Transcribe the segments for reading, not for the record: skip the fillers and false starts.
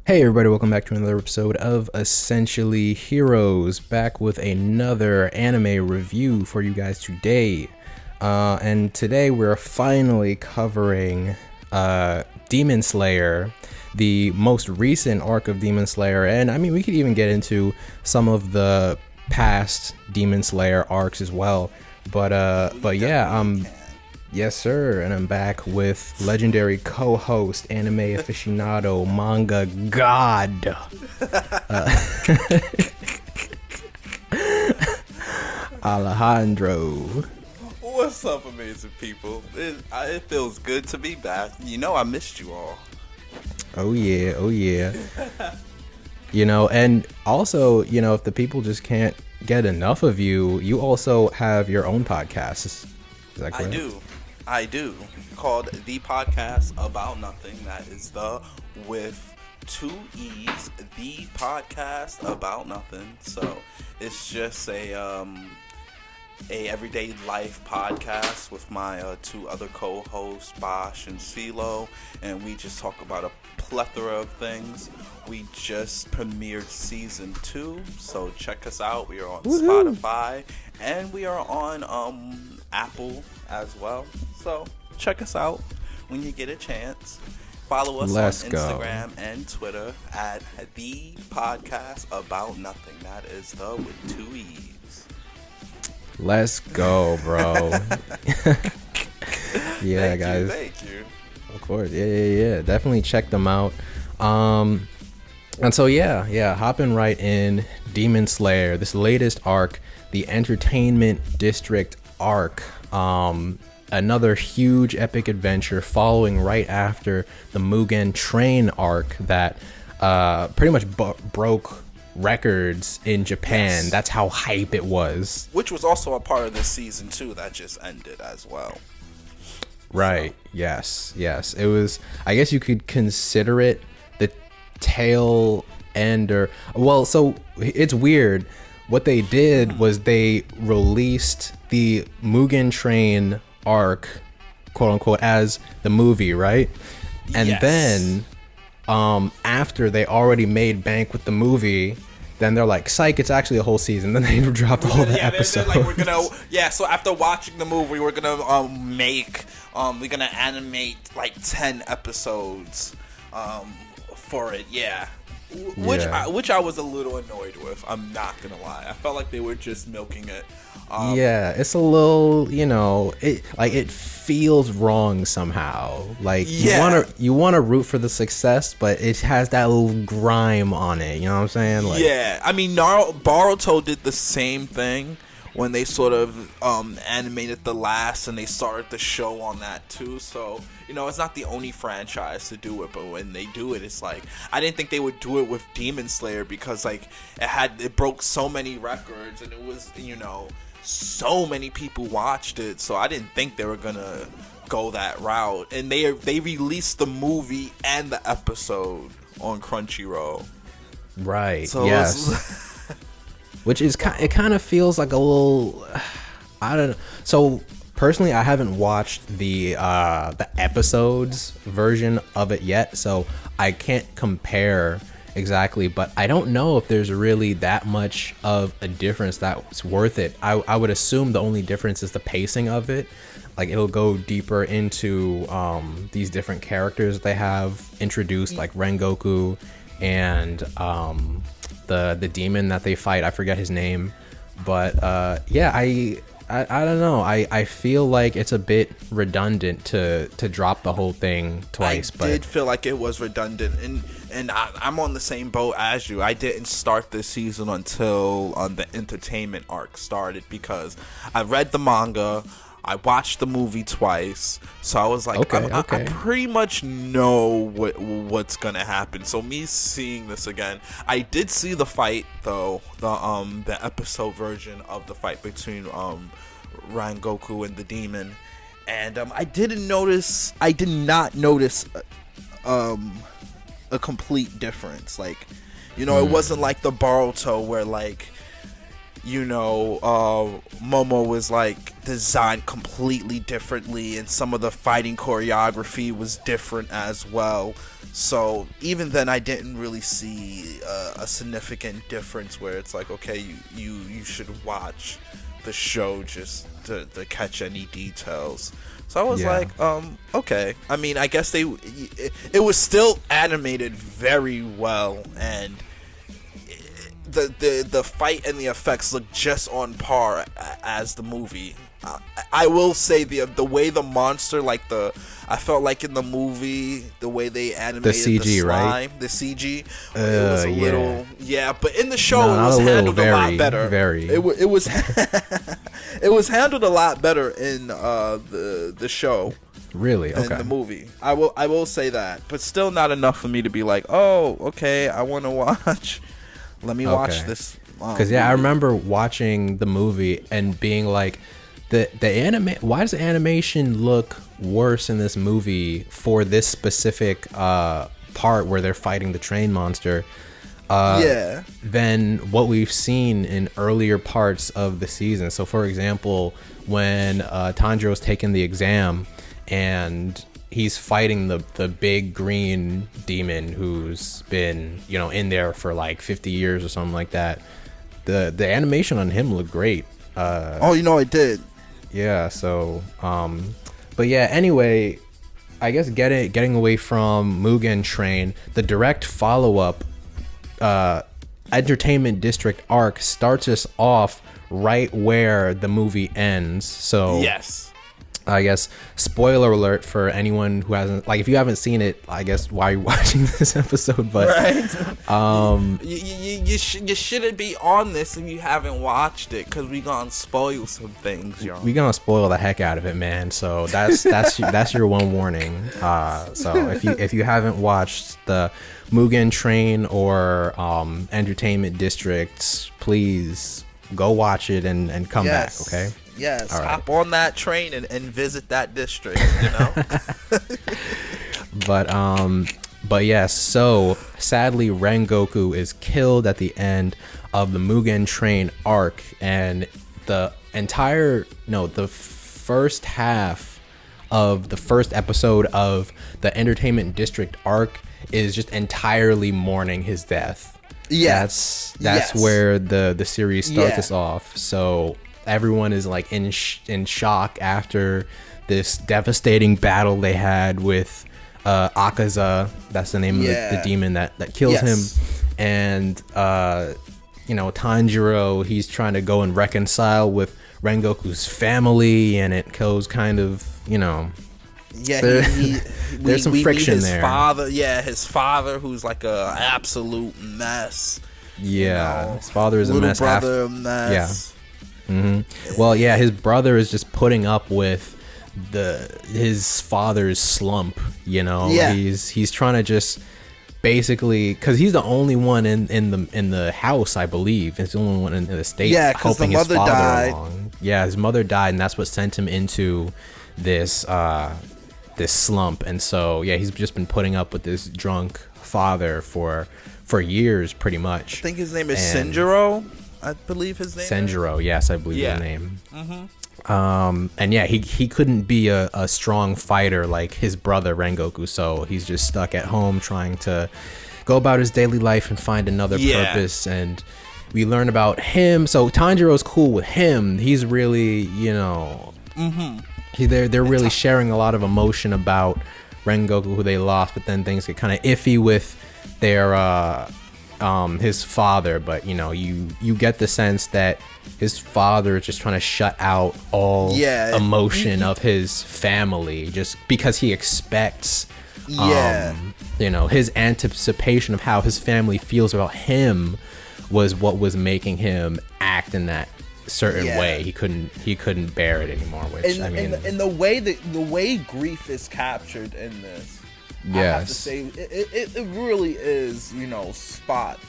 Hey everybody, welcome back to another episode of Essentially Heroes, back with another anime review for you guys today. And today we're finally covering Demon Slayer, the most recent arc of Demon Slayer, and I mean we could even get into some of the past Demon Slayer arcs as well. But yeah, yes, sir, and I'm back with legendary co-host, anime aficionado, manga god, Alejandro. What's up, amazing people? It feels good to be back. You know, I missed you all. Oh yeah. And also, if the people just can't get enough of you, you also have your own podcast. Is that correct? I do. Called The Podcast About Nothing. That is the with 2 E's. The Podcast About Nothing. So it's just a everyday life podcast with my 2 other co-hosts, Bosch and CeeLo, and we just talk about a plethora of things. We just premiered season 2, so check us out. We are on Spotify and we are on Apple as well. So check us out when you get a chance. Follow us on Instagram and Twitter at The Podcast About Nothing. That is the with 2 E's. Let's go, bro. Yeah, guys. Thank you. Of course. Yeah. Definitely check them out. And so hopping right in, Demon Slayer, this latest arc, the Entertainment District arc. Another huge epic adventure following right after the Mugen Train arc that pretty much broke records in Japan. Yes. That's how hype it was. Which was also a part of this season 2 that just ended as well. Right. So. Yes. It was, I guess you could consider it the tail ender. Well, so it's weird. What they did was they released the Mugen Train arc, quote unquote, as the movie, right? And then after they already made bank with the movie, then they're like, psych, it's actually a whole season. Then they dropped all the episodes. They're like, so after watching the movie, we're gonna we're gonna animate like 10 episodes for it. Which I was a little annoyed with. I'm not gonna lie. I felt like they were just milking it. It's a little, it feels wrong somehow. Like you wanna root for the success, but it has that little grime on it. You know what I'm saying? Like, yeah, I mean, Boruto did the same thing when they sort of animated the last, and they started the show on that too. So it's not the only franchise to do it, but when they do it, it's like I didn't think they would do it with Demon Slayer because like it broke so many records, and it was so many people watched it. So I didn't think they were gonna go that route, and they released the movie and the episode on Crunchyroll. Right. So yes. Which is it kind of feels like a little, I don't know. So personally, I haven't watched the episodes version of it yet, so I can't compare exactly. But I don't know if there's really that much of a difference that's worth it. I would assume the only difference is the pacing of it. Like it'll go deeper into these different characters they have introduced, like Rengoku and the demon that they fight. I forget his name, but I don't know. I feel like it's a bit redundant to drop the whole thing twice. I did feel like it was redundant, and I'm on the same boat as you. I didn't start this season until the entertainment arc started because I read the manga. I watched the movie twice, so I was like, I pretty much know what's gonna happen. So me seeing this again, I did see the fight though, the episode version of the fight between Rengoku and the demon, and I did not notice a complete difference. Like, it wasn't like the Boruto where like Momo was like designed completely differently, and some of the fighting choreography was different as well. So even then, I didn't really see a significant difference where it's like, okay, you should watch the show just to catch any details. So I was like, okay. I mean, I guess it was still animated very well, and the fight and the effects look just on par as the movie. I will say the way the monster, I felt like in the movie, the way they animated the CG, the slime, right? The CG, it was a little, but in the show No, it was handled a lot better. Very. It was it was handled a lot better in the show. Really? Okay. In the movie, I will say that, but still not enough for me to be like, oh, okay, I want to watch. Let me watch this. Because I remember watching the movie and being like, why does the animation look worse in this movie for this specific part where they're fighting the train monster than what we've seen in earlier parts of the season? So for example, when Tanjiro's taking the exam and he's fighting the big green demon who's been, in there for like 50 years or something like that, the animation on him looked great. It did. Yeah, so but yeah, anyway, I guess getting away from Mugen Train, the direct follow-up Entertainment District arc starts us off right where the movie ends. So yes, I guess spoiler alert for anyone who hasn't, like, if you haven't seen it, I guess why are you watching this episode? But right, you shouldn't be on this if you haven't watched it, because we gonna spoil some things, y'all. We gonna spoil the heck out of it, man. So that's your one warning. So if you haven't watched the Mugen Train or Entertainment District, please go watch it and come back, okay? Yes, right. Hop on that train and visit that district, But yes, so sadly Rengoku is killed at the end of the Mugen Train arc, and the first half of the first episode of the Entertainment District arc is just entirely mourning his death. That's where the series starts us off. So everyone is like in shock after this devastating battle they had with Akaza. That's the name of the demon that kills him. And Tanjiro, he's trying to go and reconcile with Rengoku's family, and it goes kind of, there's some friction there. His father, who's like a absolute mess. His father is a mess. Little brother, a mess. Well, his brother is just putting up with his father's slump. He's trying to just basically, because he's the only one in the house, I believe. He's the only one in the state helping his father along. His mother died, and that's what sent him into this slump. And so he's just been putting up with this drunk father for years, pretty much. I think his name is Senjuro. I believe his name Senjuro, yes, I believe the name. And he couldn't be a strong fighter like his brother Rengoku, so he's just stuck at home trying to go about his daily life and find another purpose. And we learn about him. So Tanjiro's cool with him. He's really, they're really sharing a lot of emotion about Rengoku, who they lost, but then things get kind of iffy with their his father. But you get the sense that his father is just trying to shut out all emotion of his family, just because he expects his anticipation of how his family feels about him was what was making him act in that certain way. He couldn't bear it anymore, which and the way grief is captured in this, I have to say it really is, spot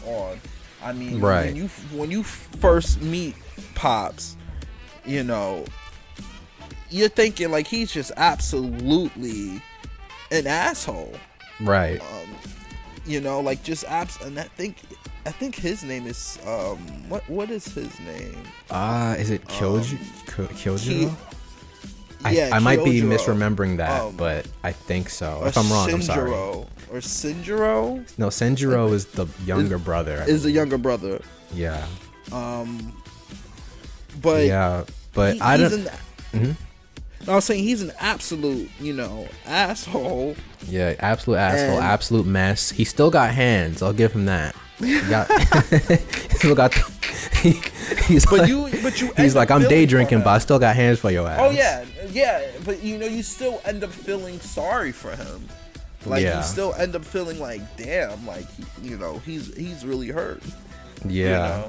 on. I mean, when you first meet Pops, you're thinking like he's just absolutely an asshole, right? Like just and I think I think his name is what is his name? Is it Kyojiro? Yeah, I might be Kyojiro. misremembering that, but I think so. If I'm wrong, I'm sorry. Or Shinjiro? No, Senjiro is the younger brother. Is the younger brother. Yeah. But yeah, but I don't. I was saying he's an absolute, asshole. Yeah, absolute asshole, absolute mess. He still got hands. I'll give him that. He still got. He's like, I'm day drinking, but I still got hands for your ass. Oh yeah, but you still end up feeling sorry for him. Like you still end up feeling like, damn, like he's really hurt. Yeah.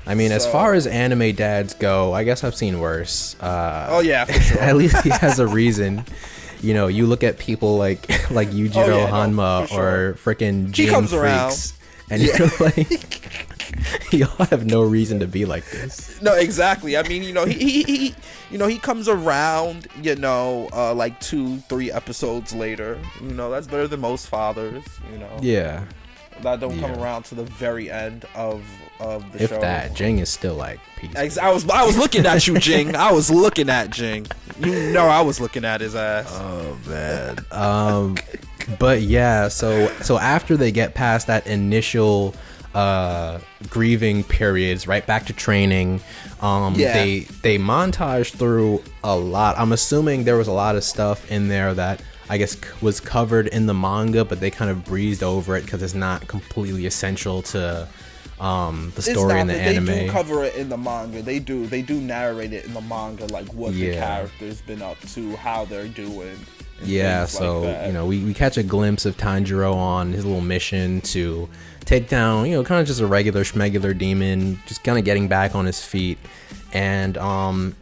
I mean, as far as anime dads go, I guess I've seen worse. Oh yeah, for sure. At least he has a reason. You look at people like Yujiro Hanma or freaking Jane Freaks, and you're like, y'all have no reason to be like this. No, exactly. I mean, he comes around, like 2-3 episodes later. That's better than most fathers. Yeah. That don't come around to the very end of the show. If that, Jing is still like peace. I was looking at you, Jing. I was looking at Jing. I was looking at his ass. Oh man. But yeah, so after they get past that initial grieving periods, right back to training, they montage through a lot. I'm assuming there was a lot of stuff in there that I guess was covered in the manga, but they kind of breezed over it because it's not completely essential to the story in the anime. They do cover it in the manga. They do narrate it in the manga, like what the character's been up to, how they're doing. Yeah, so like we catch a glimpse of Tanijiro on his little mission to take down, kind of just a regular schmegular demon, just kind of getting back on his feet. And then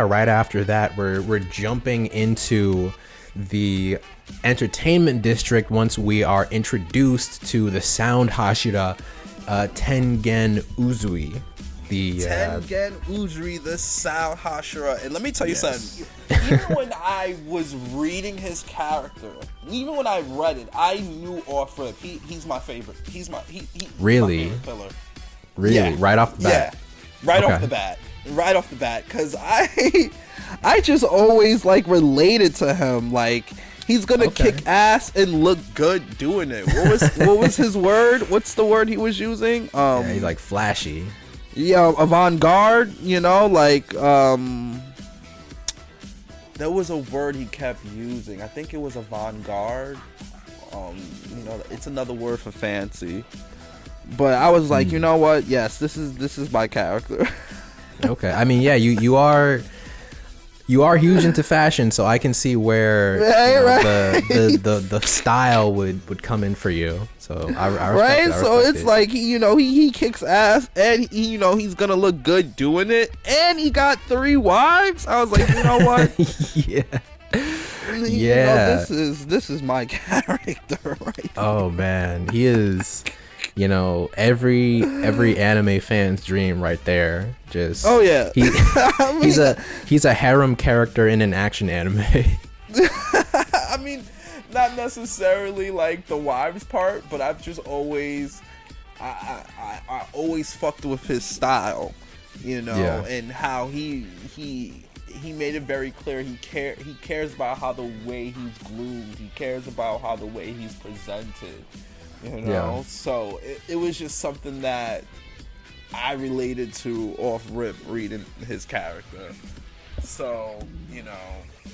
right after that, we're jumping into the entertainment district once we are introduced to the Sound Hashira Tengen Uzui. Tengen Uzui, the Sound Hashira. And let me tell you something. Even when I was reading his character, even when I read it, I knew off rip, he's my favorite. He's my really? My favorite filler. Really? Yeah. Right off the bat? Yeah. Right off the bat. Because I just always related to him. Like, he's gonna kick ass and look good doing it. What was his word? What's the word he was using? He's like flashy. Yeah, avant-garde. There was a word he kept using. I think it was avant-garde. It's another word for fancy. But I was like, you know what? Yes, this is my character. Okay, I mean, yeah, you are huge into fashion, so I can see where the style would come in for you. So I respect it. So it's like he kicks ass, and he's gonna look good doing it, and he got 3 wives. I was like, you know what? Yeah. This is my character, right? Oh man, he is. Every anime fan's dream right there. Just he's a harem character in an action anime. I mean, not necessarily like the wives part, but I've just always I always fucked with his style, and how he made it very clear he cares about how the way he's groomed, he cares about how the way he's presented. So it was just something that I related to off rip reading his character. So,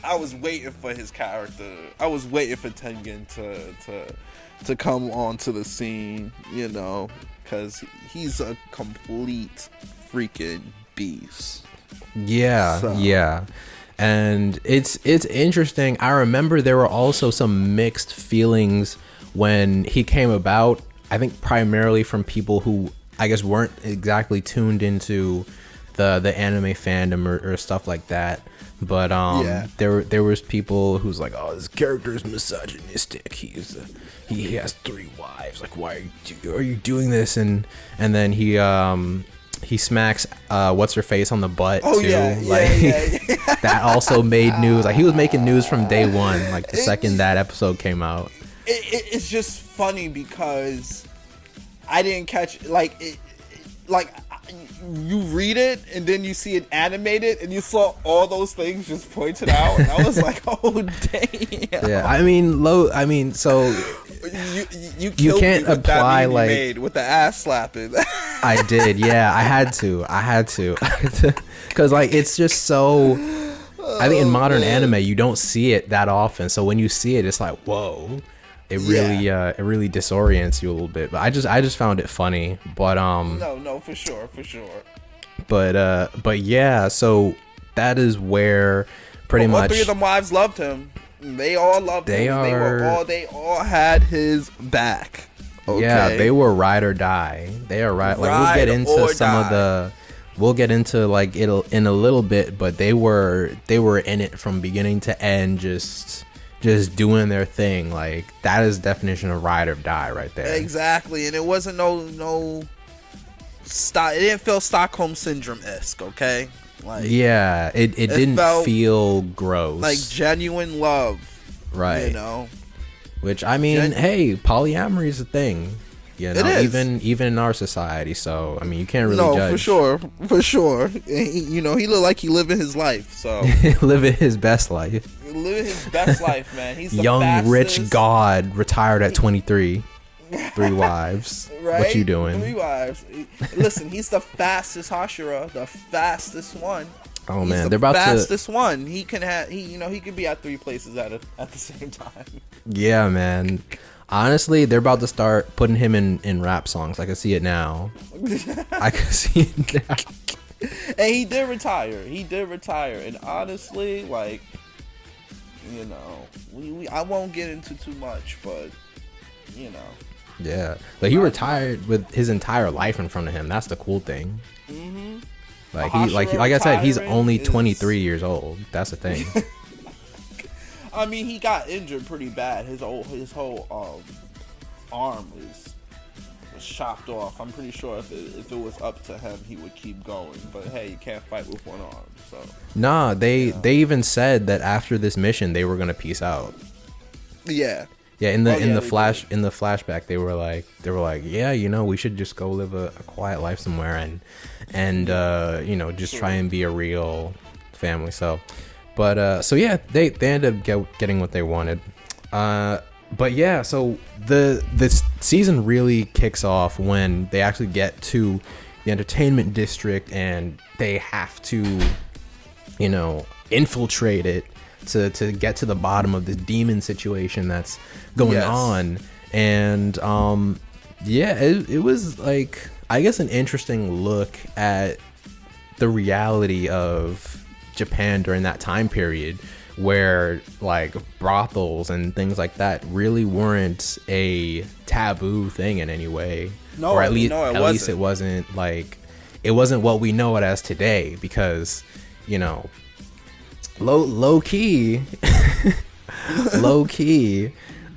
I was waiting for his character. I was waiting for Tengen to come onto the scene, because he's a complete freaking beast. Yeah. And it's interesting. I remember there were also some mixed feelings when he came about, I think primarily from people who I guess weren't exactly tuned into the anime fandom or stuff like that. But there was people who's like, oh, this character is misogynistic. He has 3 wives. Like, why are you doing this? And then he smacks what's her face on the butt too. That also made news. Like, he was making news from day one. Like the second that episode came out. It's just funny because I didn't catch like it. Like you read it and then you see it animated and you saw all those things just pointed out, and I was like, oh damn. Yeah, I mean, so you can't me with apply that like made with the ass slapping. I did, yeah. I had to, because like it's just so. I think in modern anime you don't see it that often, so when you see it, it's like whoa. It really disorients you a little bit. But I just found it funny. But no, for sure. But yeah. So that is where pretty much all three of them wives loved him. They all loved him. They all had his back. Okay? Yeah, they were ride or die. They are right. Like we'll get into some of the. We'll get into like it'll in a little bit, but they were in it from beginning to end, just doing their thing. Like that is definition of ride or die right there. Exactly, and it wasn't no it didn't feel Stockholm Syndrome-esque, okay? Like yeah, it didn't feel gross. Like genuine love. Right. You know. Which I mean, hey, polyamory is a thing. You know, it is. even in our society. So I mean, you can't really judge. For sure. He looked like he living his life. So living his best life. Living his best life, man. He's the young, fastest. rich god, retired at 23, 3 wives. Right? What you doing? 3 wives. Listen, he's the fastest Hashira, the fastest one. Oh man, he's they're about fastest one. He can have he can be at 3 places at the same time. Yeah, man. Honestly, they're about to start putting him in rap songs. I can see it now. I can see it now. And he did retire. And honestly, like, you know, I won't get into too much, but, you know. Yeah. Like, he retired with his entire life in front of him. That's the cool thing. Mm-hmm. Like, like I said, he's only 23 years old. That's the thing. I mean, he got injured pretty bad. His whole arm was chopped off. I'm pretty sure if it was up to him, he would keep going. But hey, you can't fight with one arm. So nah, they even said that after this mission, they were gonna peace out. Yeah. Yeah, in the flashback, they were like, yeah, you know, we should just go live a quiet life somewhere and you know, just try and be a real family. So. But so yeah, they ended up getting what they wanted. But yeah, so this season really kicks off when they actually get to the entertainment district and they have to, you know, infiltrate it to get to the bottom of the demon situation that's going on. And yeah, it was like, I guess, an interesting look at the reality of Japan during that time period, where like brothels and things like that really weren't a taboo thing in any way. No, or at least it wasn't like, it wasn't what we know it as today, because, you know, low key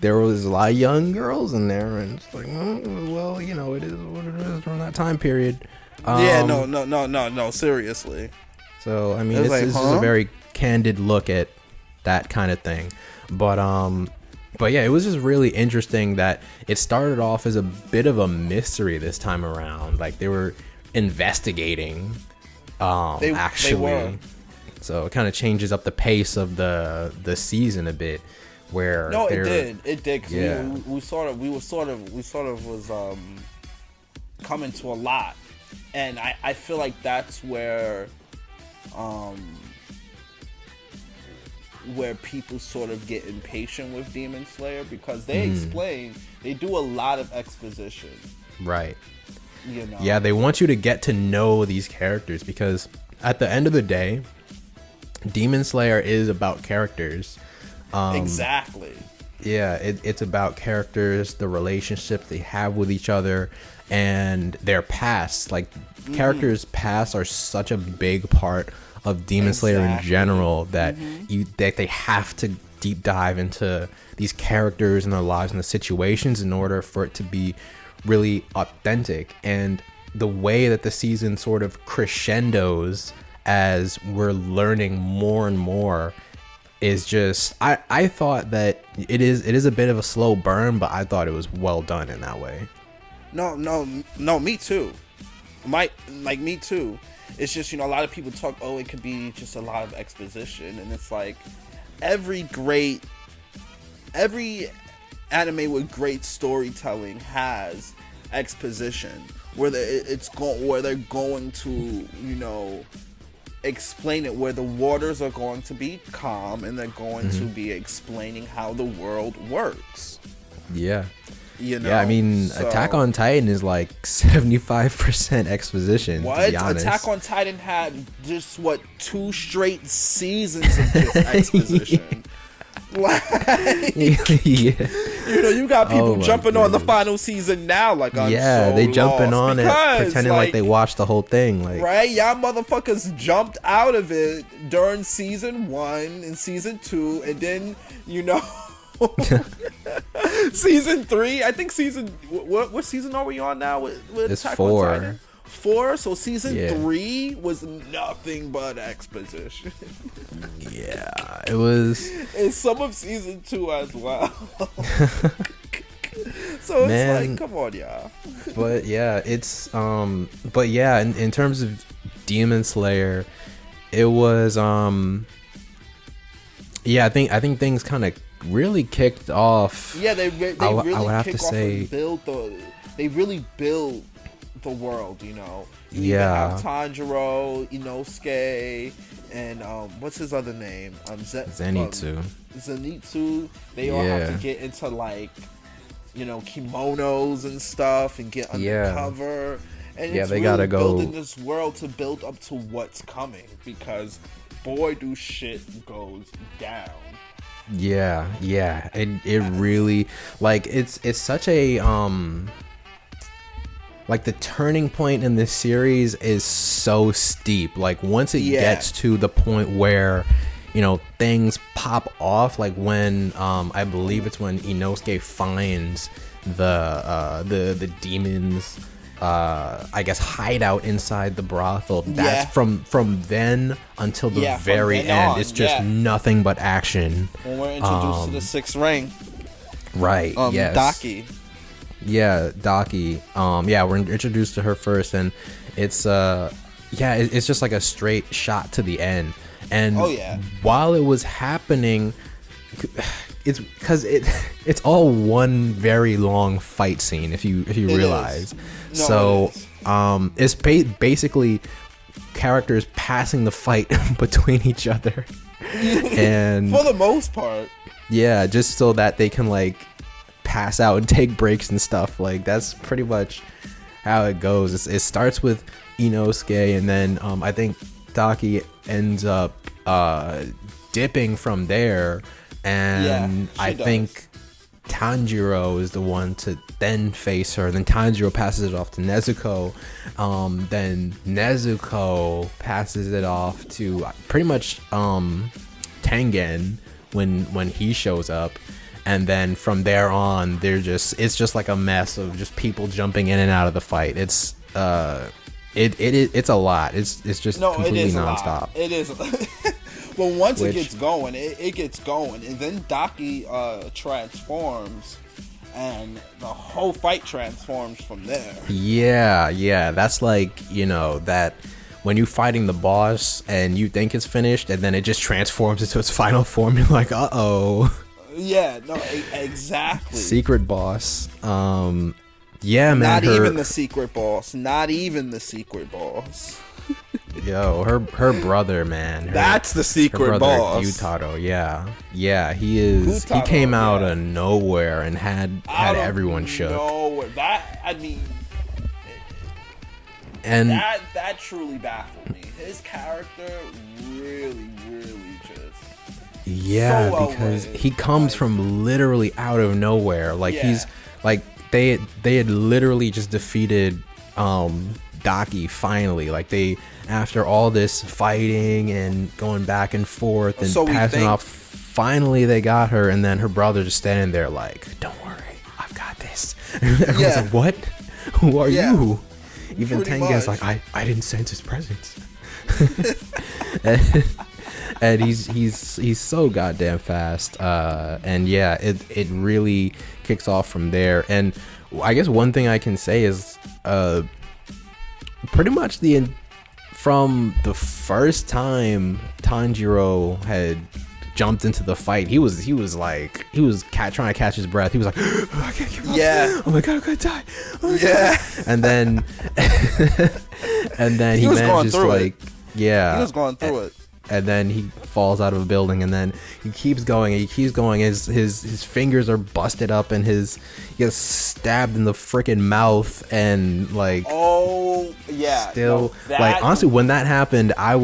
there was a lot of young girls in there, and it's like, well, you know, it is what it is during that time period. Yeah, no, seriously. So I mean, this is a very candid look at that kind of thing, but yeah, it was just really interesting that it started off as a bit of a mystery this time around. Like they were investigating, actually. They were. So it kind of changes up the pace of the season a bit. Where it did. Cause yeah, we sort of was coming to a lot, and I feel like that's where people sort of get impatient with Demon Slayer, because they they do a lot of exposition. Right. You know? Yeah, they want you to get to know these characters, because at the end of the day, Demon Slayer is about characters. Exactly. Yeah, it's about characters, the relationships they have with each other, and their past. Like, characters' past are such a big part of Demon Slayer in general that that they have to deep dive into these characters and their lives and the situations in order for it to be really authentic. And the way that the season sort of crescendos as we're learning more and more is just, I thought that it is a bit of a slow burn, but I thought it was well done in that way. No, me too. Me too. It's just, a lot of people talk, it could be just a lot of exposition, and it's like every anime with great storytelling has exposition where they're going to, explain it, where the waters are going to be calm and they're going to be explaining how the world works. Yeah. Yeah, I mean, Attack on Titan is like 75% exposition. What? To be honest. Attack on Titan had just 2 straight seasons of just exposition. Like, you got people jumping on the final season now. Like, they jumping on it, pretending like they watched the whole thing. Like, right? Y'all motherfuckers jumped out of it during season 1 and season 2, and then season 3. I think what season are we on now with it's Attack 4. on Titan? 4. So season 3 was nothing but exposition. Yeah, it was. And some of season 2 as well. So it's like, come on, y'all. But yeah, it's but yeah, in terms of Demon Slayer, it was yeah, I think things kind of really kicked off. Yeah, they really I would have kick to off say, and they really build the world, You yeah. have Tanjiro, Inosuke, and what's his other name? Zenitsu. Zenitsu. They all have to get into like, kimonos and stuff and get undercover. And it's they really gotta go building this world to build up to what's coming, because boy, do shit goes down. Yeah, and it really, like, it's such a like, the turning point in this series is so steep. Like, once it gets to the point where, things pop off, like when I believe it's when Inosuke finds the demons, I guess, hideout inside the brothel. That's from then until the very end. It's just nothing but action. When we're introduced to the 6th ring. Right. Yes. Daki. Yeah, Daki. We're introduced to her first, and it's it's just like a straight shot to the end. And while it was happening, it's because it's all one very long fight scene, if you realize. It's basically characters passing the fight between each other, and for the most part, just so that they can like pass out and take breaks and stuff. Like, that's pretty much how it goes. It starts with Inosuke, and then I think Daki ends up dipping from there, and I think Tanjiro is the one to then face her. Then Tanjiro passes it off to Nezuko. Then Nezuko passes it off to pretty much Tengen when he shows up. And then from there on, it's just like a mess of just people jumping in and out of the fight. It's it's a lot. It's just completely nonstop. It is. But once it gets going, it gets going, and then Daki transforms, and the whole fight transforms from there. Yeah, that's like, that when you're fighting the boss and you think it's finished, and then it just transforms into its final form. You're like, uh-oh. Yeah, no, exactly. Secret boss. Yeah, man. Not even the secret boss. Yo, her brother, man. That's the secret boss. Gyutaro, yeah, he is. Gyutaro, he came out of nowhere and had everyone shook. Nowhere. And that truly baffled me. His character really just. Yeah, so because he comes from literally out of nowhere. Like, he's like they had literally just defeated Daki finally. Like, after all this fighting and going back and forth and passing off, finally they got her, and then her brother just standing there like, "Don't worry, I've got this." Everyone's like, "What? Who are you?" Even Tengen's like, I didn't sense his presence. And he's so goddamn fast. And yeah, it really kicks off from there. And I guess one thing I can say is pretty much from the first time Tanjiro had jumped into the fight, he was trying to catch his breath. He was like, oh, I can't keep up. Yeah. Oh my god, I'm gonna die. Oh yeah. God. And then he manages to like, yeah, he was going through it. And then he falls out of a building, and then he keeps going and he keeps going. His fingers are busted up, and he gets stabbed in the freaking mouth, and like, oh yeah, still like, honestly, when that happened, I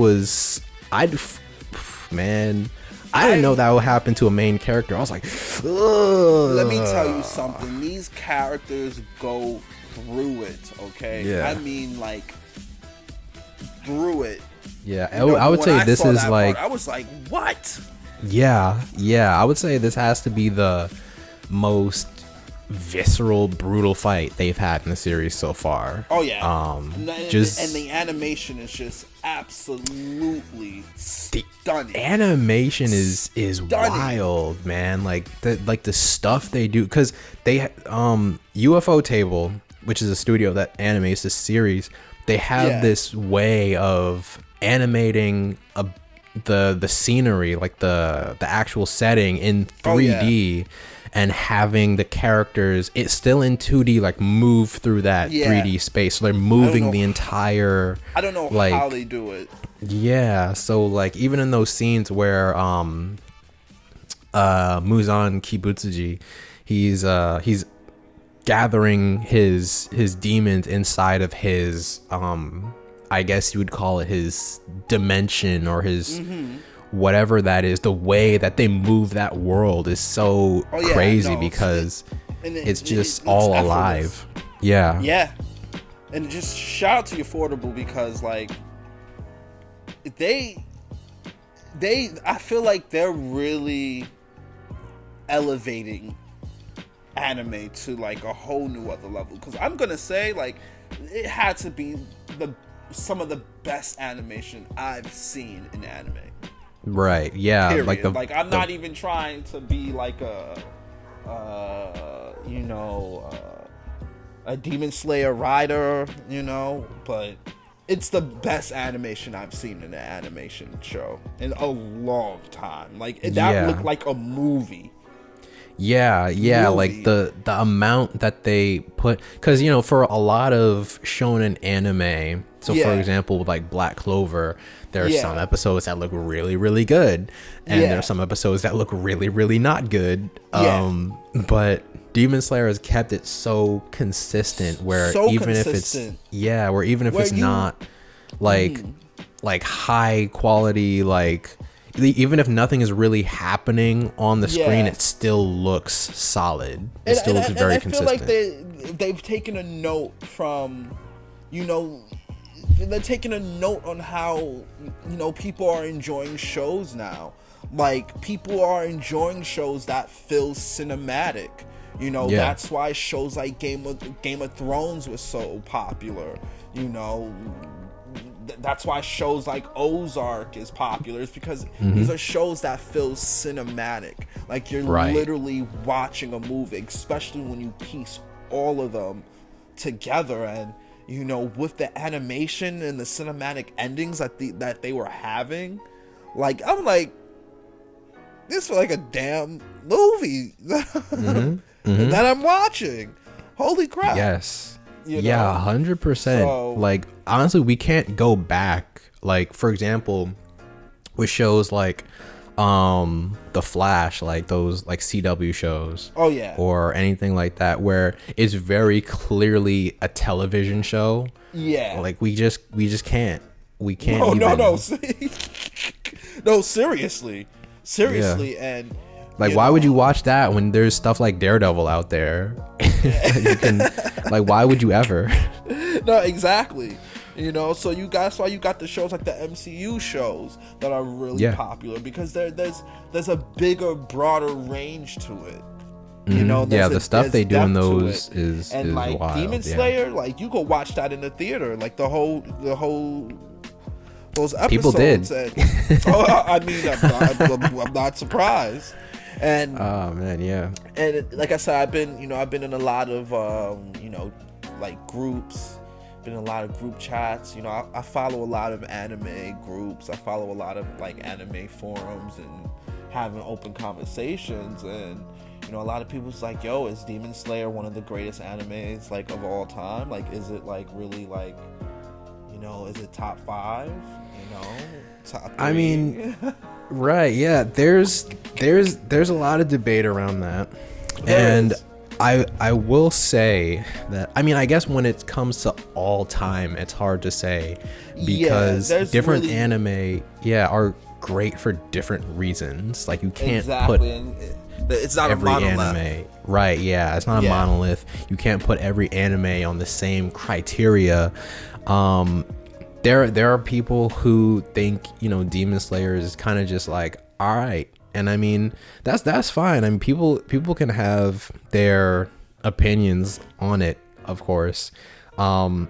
didn't know that would happen to a main character. I was like, ugh. Let me tell you something. These characters go through it, okay? Yeah. I mean, like, through it. Yeah, I would say this is like... part, I was like, what? Yeah, I would say this has to be the most visceral, brutal fight they've had in the series so far. Oh, yeah. And the animation is just absolutely stunning. The animation is wild, man. Like the stuff they do, because they UFO Table, which is a studio that animates this series, they have this way of animating the scenery, like the actual setting in 3D, and having the characters, it's still in 2D, like move through that 3D space. So they're moving the entire... I don't know like, how they do it. Yeah, so like even in those scenes where Muzan Kibutsuji, he's gathering his demons inside of his I guess you would call it his dimension, or his whatever that is. The way that they move that world is so crazy, because it's just all alive. Yeah, and just shout out to Affordable, because like they I feel like they're really elevating anime to like a whole new other level, because I'm gonna say, like, it had to be some of the best animation I've seen in anime. Right. Yeah. Period. Like I'm not even trying to be like a Demon Slayer rider, but it's the best animation I've seen in an animation show in a long time. Like that looked like a movie. Yeah, like the amount that they put, because for a lot of shonen anime, so for example, like Black Clover, there are some episodes that look really, really good, and there are some episodes that look really, really not good. But Demon Slayer has kept it so consistent, where even if it's not like high quality, like, even if nothing is really happening on the screen, it still looks solid. It still looks very consistent. I feel like they've taken a note from, they're taking a note on how, people are enjoying shows now. Like, people are enjoying shows that feel cinematic. That's why shows like Game of Thrones was so popular. That's why shows like Ozark is popular. It's because these are shows that feel cinematic. Like you're literally watching a movie, especially when you piece all of them together. And, with the animation and the cinematic endings that they were having, like, I'm like, this feels like a damn movie that I'm watching. Holy crap. Yes. 100%. Like, honestly, we can't go back. Like, for example, with shows like The Flash, like those like CW shows, or anything like that, where it's very clearly a television show. Like we just can't. We can't. No, seriously, and like, why would you watch that when there's stuff like Daredevil out there? You can, like, why would you ever? No, exactly. So that's why you got the shows like the MCU shows that are really popular, because there's a bigger, broader range to it. The stuff they do in those is like wild. Demon Slayer, like you go watch that in the theater, like the whole those episodes. People did. I mean, I'm not surprised. And oh man, yeah. And like I said, I've been in a lot of like groups, been in a lot of group chats. I follow a lot of anime groups. I follow a lot of like anime forums and having open conversations. And a lot of people's like, yo, is Demon Slayer one of the greatest animes like of all time? Like, is it like really like, is it top 5? Top 3? I mean, right, yeah. There's a lot of debate around that. And I will say that, I mean, I guess when it comes to all time, it's hard to say, because different anime are great for different reasons. Like, you can't put it's not every a monolith. Anime, right? Yeah, it's not a monolith. You can't put every anime on the same criteria. There are people who think Demon Slayer is kind of just like, all right, and I mean that's fine. I mean, people can have their opinions on it, of course. I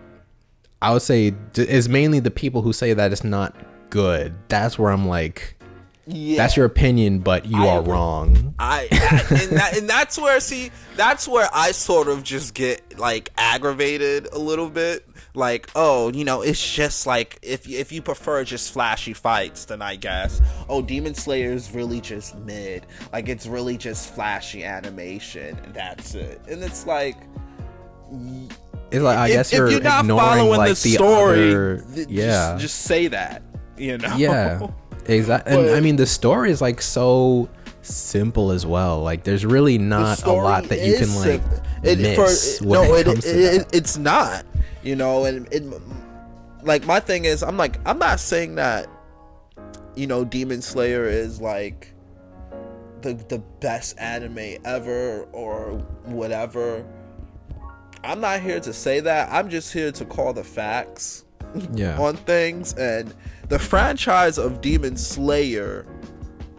would say it's mainly the people who say that it's not good. That's where I'm like, that's your opinion, but you are wrong. And that's where I sort of just get like aggravated a little bit. Like, oh, it's just like, if you prefer just flashy fights, then I guess, oh, Demon Slayer is really just mid. Like, it's really just flashy animation, and that's it. And it's like, I guess you're not ignoring following like the story. Other, just say that, Yeah, exactly. And I mean, the story is like so simple as well. Like, there's really not a lot that you can like miss when it comes to that. It's not. And like, my thing is, I'm not saying that Demon Slayer is like the best anime ever or whatever. I'm not here to say that. I'm just here to call the facts on things. And the franchise of Demon Slayer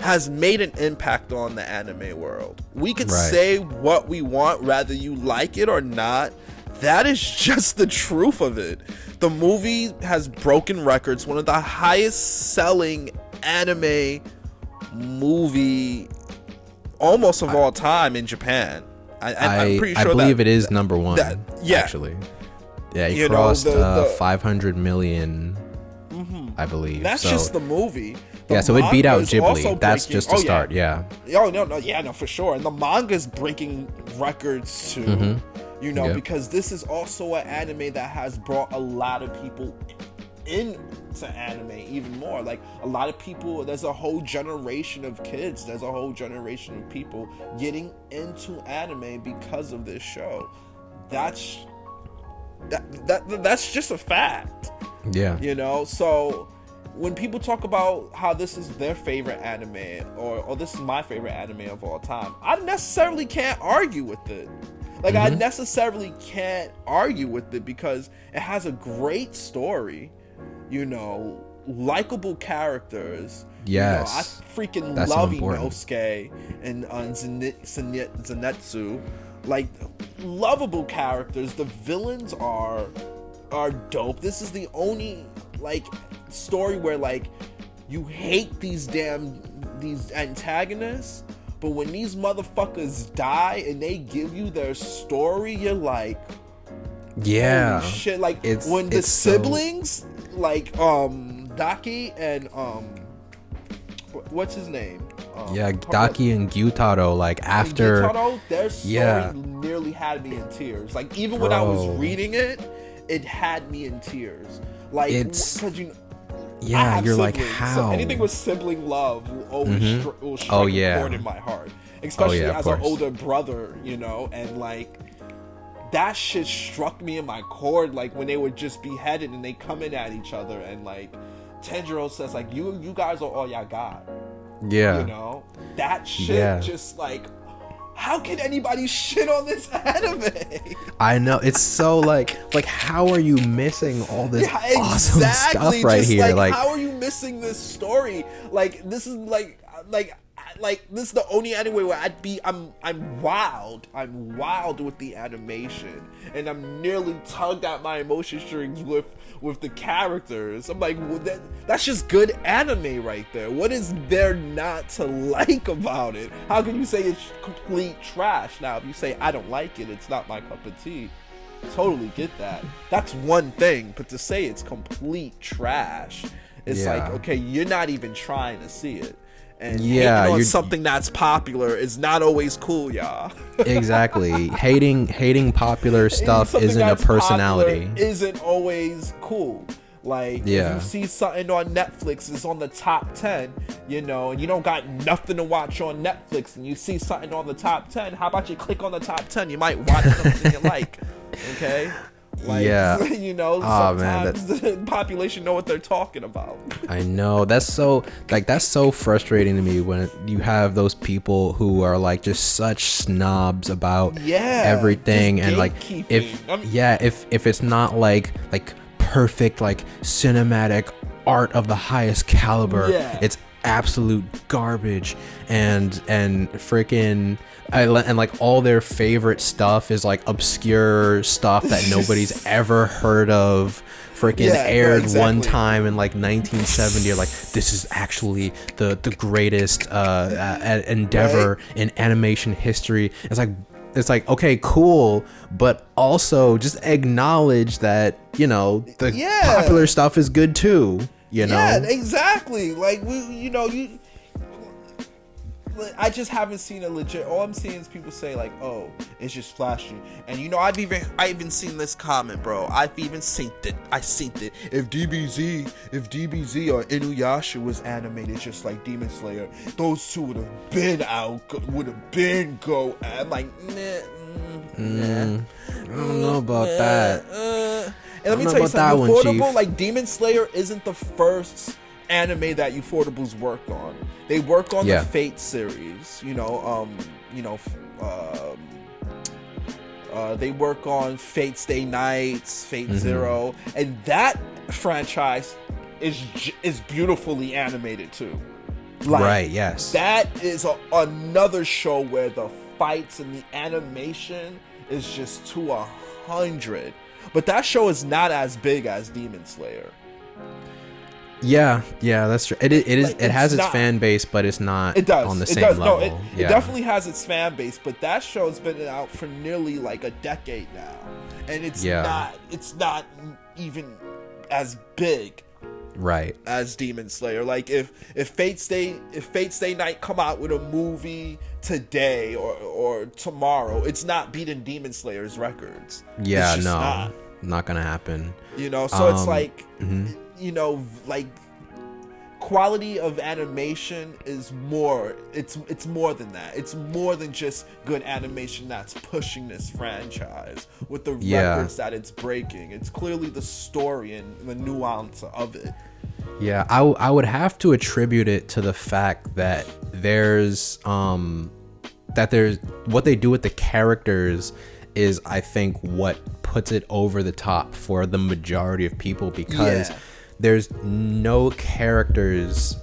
has made an impact on the anime world. We could say what we want, whether you like it or not. That is just the truth of it. The movie has broken records. One of the highest selling anime movie almost of all time in Japan. I'm pretty sure I believe it is number 1. Actually. Yeah, it crossed 500 million, I believe. That's just the movie. So it beat out Ghibli. That's just a start, Oh, no, for sure. And the manga's breaking records too. Because this is also an anime that has brought a lot of people into anime even more. Like, a lot of people, there's a whole generation of kids, there's a whole generation of people getting into anime because of this show. That's just a fact. So when people talk about how this is their favorite anime, or this is my favorite anime of all time, I necessarily can't argue with it. Like, I necessarily can't argue with it, because it has a great story, likable characters. Yes. I freaking love Inosuke and Zenitsu. Like, lovable characters. The villains are dope. This is the only like story where like you hate these antagonists, but when these motherfuckers die and they give you their story, you're like, yeah, holy shit. Like, when the siblings, like Daki and what's his name? Daki and Gyutaro, like after Gyutaro, their story nearly had me in tears. Like, even when I was reading it, it had me in tears. Like, because you're siblings, like, how? So anything with sibling love will always will strike a chord in my heart, especially as an older brother, and like that shit struck me in my chord. Like, when they were just beheaded and they coming at each other, and like Tanijiro says, like, you guys are all y'all got. That shit just like, how can anybody shit on this anime? I know, it's so like how are you missing all this awesome stuff right just here? Like, how are you missing this story? Like, this is like this is the only anime where I'm wild with the animation, and I'm nearly tugged at my emotion strings with the characters. I'm like, well, that's just good anime right there. What is there not to like about it? How can you say it's complete trash? Now, if you say I don't like it, it's not my cup of tea. Totally get that. That's one thing, but to say it's complete trash, it's like, okay, you're not even trying to see it. And hating on something that's popular is not always cool, y'all. Exactly. Hating popular stuff isn't a personality. Isn't always cool. Like, if you see something on Netflix is on the top 10, you know, and you don't got nothing to watch on Netflix, and you see something on the top 10, how about you click on the top 10? You might watch something you like, okay? Like, you know, sometimes the population know what they're talking about. I know. That's so frustrating to me when you have those people who are like just such snobs about everything, and like if it's not like perfect like cinematic art of the highest caliber, it's absolute garbage, and freaking and like all their favorite stuff is like obscure stuff that nobody's ever heard of, freaking aired one time in like 1970, or like this is actually the greatest endeavor in animation history. It's like, okay, cool, but also just acknowledge that, you know, the popular stuff is good too, you know? Yeah, exactly. Like, I just haven't seen a legit. All I'm seeing is people say like, "Oh, it's just flashy." And you know, I even seen this comment, bro. I've even seen it. If DBZ or Inuyasha was animated just like Demon Slayer, those two would have been go. I'm like, nah. I don't know about that. And let me tell you something. Affordable, like Demon Slayer, isn't the first anime that Ufordables worked on. They work on the Fate series, they work on Fate Stay Nights, Fate Zero, and that franchise is beautifully animated too. Like, right, yes. That is another show where the fights and the animation is just to 100. But that show is not as big as Demon Slayer. Yeah, that's true. It is. Like, it has its fan base, but it's not on the same level. No, it definitely has its fan base, but that show's been out for nearly like a decade now, and it's not even as big, right, as Demon Slayer. Like if Fate Stay Night come out with a movie today or tomorrow, it's not beating Demon Slayer's records. Yeah, not gonna happen. You know, so it's like. You know, like quality of animation is more. It's more than that. It's more than just good animation that's pushing this franchise with the records that it's breaking. It's clearly the story and the nuance of it. Yeah, I would have to attribute it to the fact that there's what they do with the characters is, I think, what puts it over the top for the majority of people, because there's no characters.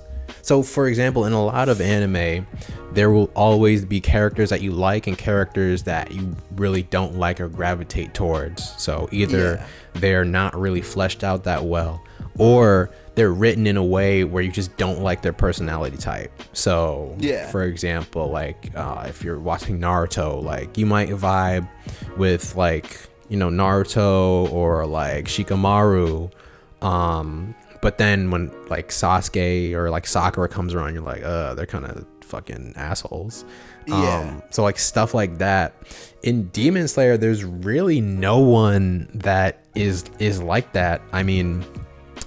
So for example, in a lot of anime, there will always be characters that you like and characters that you really don't like or gravitate towards. So either they're not really fleshed out that well, or they're written in a way where you just don't like their personality type. So for example, like if you're watching Naruto, like you might vibe with like, you know, Naruto or like Shikamaru, but then when like Sasuke or like Sakura comes around, you're like, they're kind of fucking assholes. So like stuff like that. In Demon Slayer, there's really no one that is like that. I mean,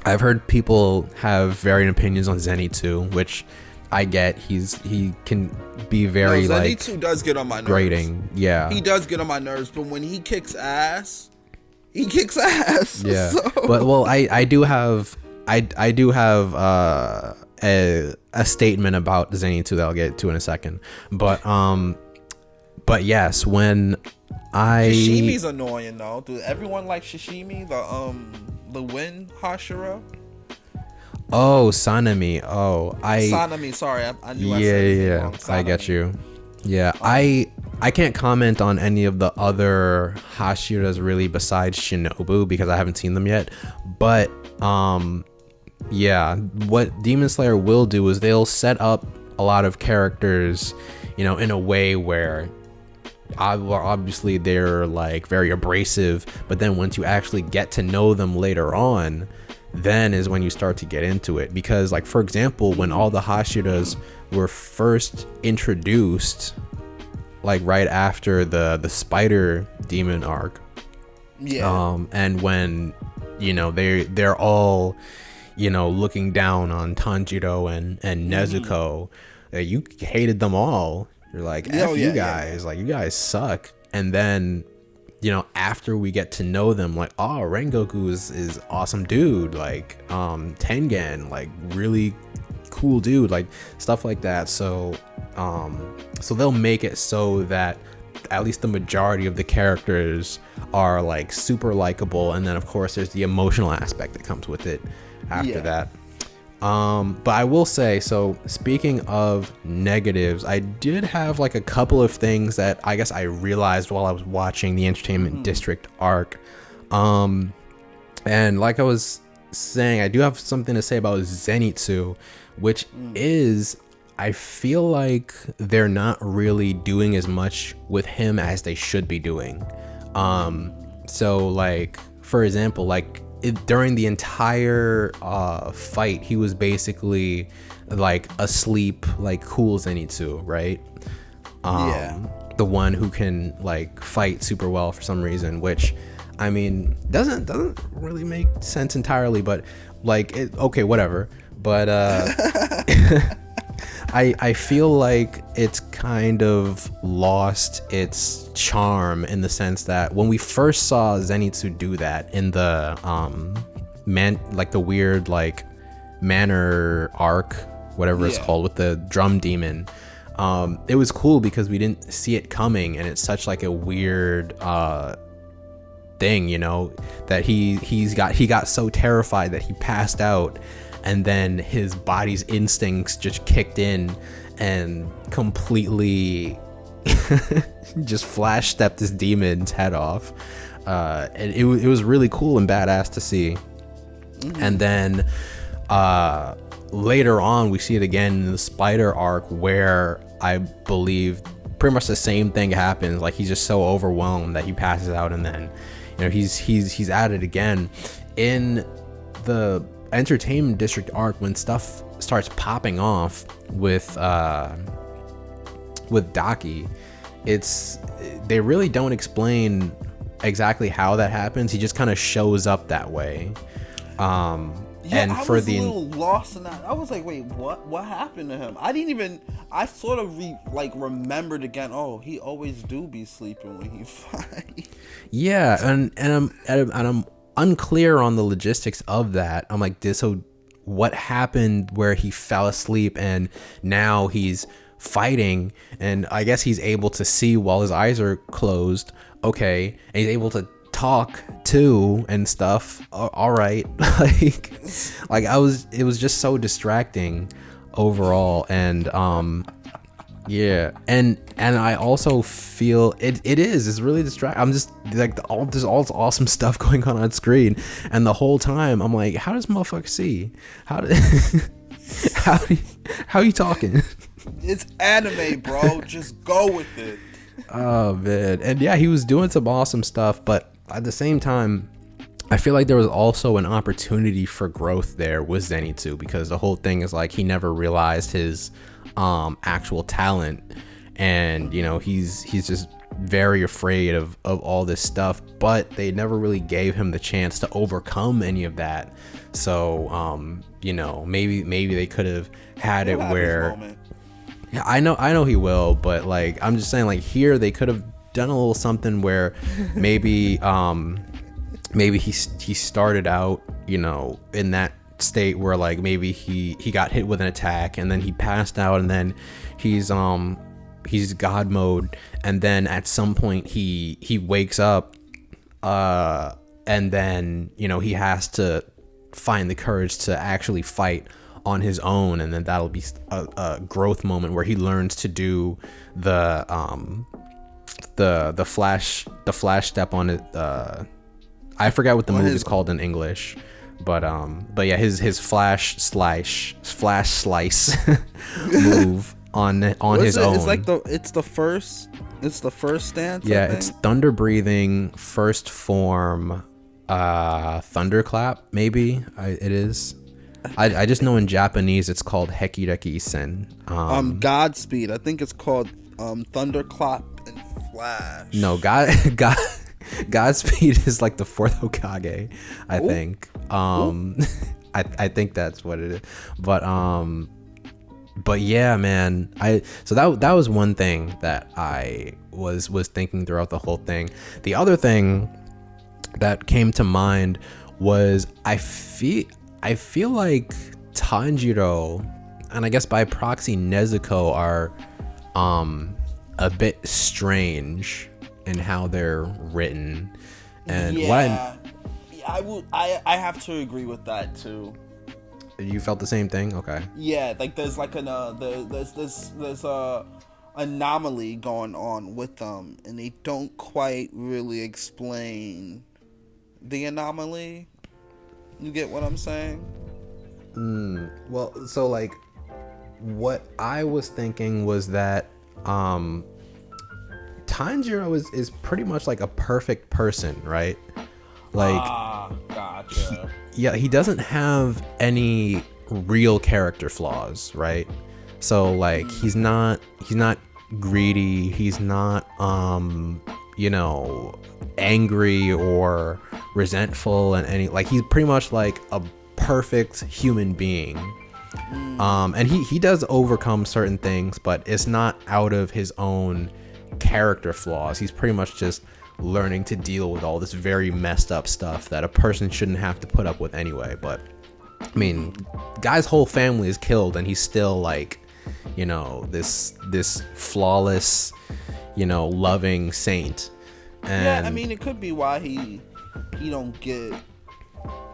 I've heard people have varying opinions on Zenitsu, which I get. He can be very Zenitsu like does get on my nerves. Grating. Yeah, he does get on my nerves, but when he kicks ass, he kicks ass. Yeah, so. But well, I do have a statement about Zenitsu that I'll get to in a second. But yes, when Shishimi's annoying though. Does everyone like Shishimi? The Wind Hashira? Oh, Sanemi. Oh, Sanemi, sorry, I knew I yeah, said his name yeah. wrong. I get Sanemi. you. Yeah, I can't comment on any of the other Hashiras really besides Shinobu because I haven't seen them yet. But yeah, what Demon Slayer will do is they'll set up a lot of characters, in a way where obviously they're like very abrasive, but then once you actually get to know them later on, then is when you start to get into it. Because like, for example, when all the Hashiras were first introduced, like right after the spider demon arc, and when they're all looking down on Tanjiro and Nezuko, you hated them all. You're like, F you guys, like, you guys suck. And then, after we get to know them, like, oh, Rengoku is awesome dude, like, Tengen, like, really cool dude, like, stuff like that. So they'll make it so that at least the majority of the characters are like super likable, and then of course there's the emotional aspect that comes with it after that. But I will say, so speaking of negatives, I did have like a couple of things that I guess I realized while I was watching the Entertainment District arc. And like I was saying, I do have something to say about Zenitsu, which is, I feel like they're not really doing as much with him as they should be doing. So like, for example, like, during the entire fight, he was basically like asleep, like cool Zenitsu, right? The one who can like fight super well for some reason, which I mean doesn't really make sense entirely, but like okay, whatever. But I feel like it's kind of lost its charm in the sense that when we first saw Zenitsu do that in the the weird like manor arc, whatever it's called, with the drum demon, it was cool because we didn't see it coming, and it's such like a weird thing, that he got so terrified that he passed out, and then his body's instincts just kicked in and completely just flash stepped this demon's head off. And it was really cool and badass to see. And then later on we see it again in the spider arc, where I believe pretty much the same thing happens. Like, he's just so overwhelmed that he passes out, and then he's at it again. In the Entertainment District arc, when stuff starts popping off with Daki, they really don't explain exactly how that happens. He just kind of shows up that way. I was a little lost in that. I was like, wait, what happened to him? I sort of remembered again, oh, he always do be sleeping when he fight. Yeah, and I'm unclear on the logistics of that. I'm like, so what happened where he fell asleep and now he's fighting, and I guess he's able to see while his eyes are closed, okay, and he's able to talk too and stuff. All right. like it was just so distracting overall. And yeah, and I also feel it's really distracting. I'm just like, there's all this awesome stuff going on screen, and the whole time I'm like, how does motherfucker see? How you talking? It's anime, bro. Just go with it. Oh man. And yeah, he was doing some awesome stuff, but at the same time, I feel like there was also an opportunity for growth there with Zenitsu, because the whole thing is like, he never realized his actual talent, and he's just very afraid of all this stuff, but they never really gave him the chance to overcome any of that. So maybe they could have had it where, yeah, I know he will, but like, I'm just saying, like, here they could have done a little something where maybe he started out in that state where like maybe he got hit with an attack and then he passed out, and then he's God mode, and then at some point he wakes up, and then he has to find the courage to actually fight on his own, and then that'll be a growth moment where he learns to do the flash step on it. I forgot what the move is called in English, but yeah, his flash slice move on his own. It's like the first stance. Yeah, it's thunder breathing, first form, thunderclap. Maybe it is. I just know in Japanese it's called Hekireki Sen. Godspeed. I think it's called thunderclap and flash. No, Godspeed is like the fourth Hokage, I think. I think that's what it is. But yeah, man. So that was one thing that I was thinking throughout the whole thing. The other thing that came to mind was I feel like Tanjiro, and I guess by proxy Nezuko, are a bit strange in how they're written. And I have to agree with that too. You felt the same thing? Okay. Yeah, like there's like there's a anomaly going on with them, and they don't quite really explain the anomaly. You get what I'm saying? Well, so like what I was thinking was that Tanjiro is pretty much like a perfect person, right? Like, gotcha. He doesn't have any real character flaws, right? So like he's not greedy, he's not angry or resentful, and any, like, he's pretty much like a perfect human being. And he does overcome certain things, but it's not out of his own character flaws. He's pretty much just learning to deal with all this very messed up stuff that a person shouldn't have to put up with anyway. But I mean, guy's whole family is killed, and he's still like, this flawless, loving saint. And yeah, I mean, it could be why he don't get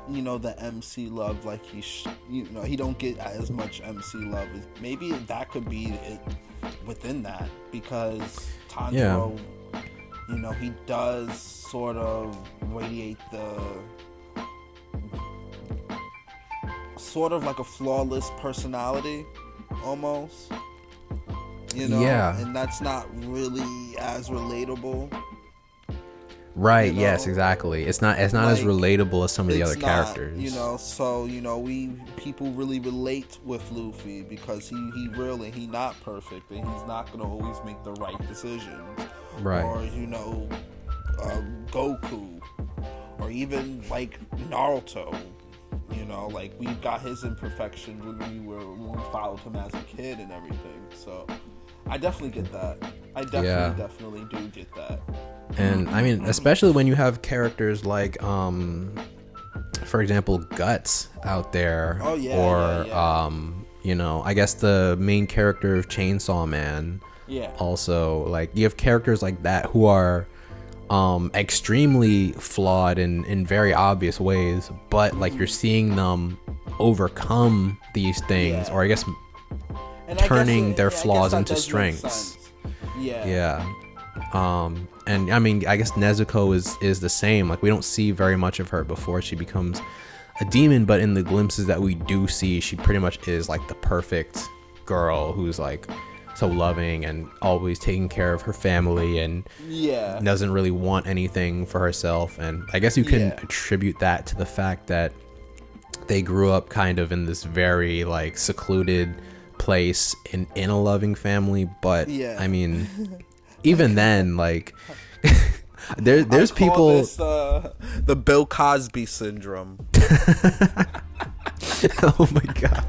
the MC love like he don't get as much MC love. Maybe that could be it within that, because Tanjiro, he does sort of radiate the sort of like a flawless personality almost, and that's not really as relatable. Right, yes, exactly. It's not as relatable as some of the other characters. So people really relate with Luffy because he not perfect, and he's not gonna always make the right decisions. Right. Or Goku, or even like Naruto. Like we've got his imperfections when we followed him as a kid and everything. So I definitely get that. I definitely do get that. And I mean, especially when you have characters like, for example, Guts out there, I guess the main character of Chainsaw Man. Yeah. Also, like, you have characters like that who are extremely flawed in very obvious ways, but like you're seeing them overcome these things, or I guess turning their flaws into strengths. Yeah. And I mean, I guess Nezuko is the same. Like, we don't see very much of her before she becomes a demon, but in the glimpses that we do see, she pretty much is like the perfect girl who's like so loving and always taking care of her family, and doesn't really want anything for herself. And I guess you can attribute that to the fact that they grew up kind of in this very like secluded place in a loving family. But I mean, even then, like, there's people. This, the Bill Cosby syndrome. Oh my god.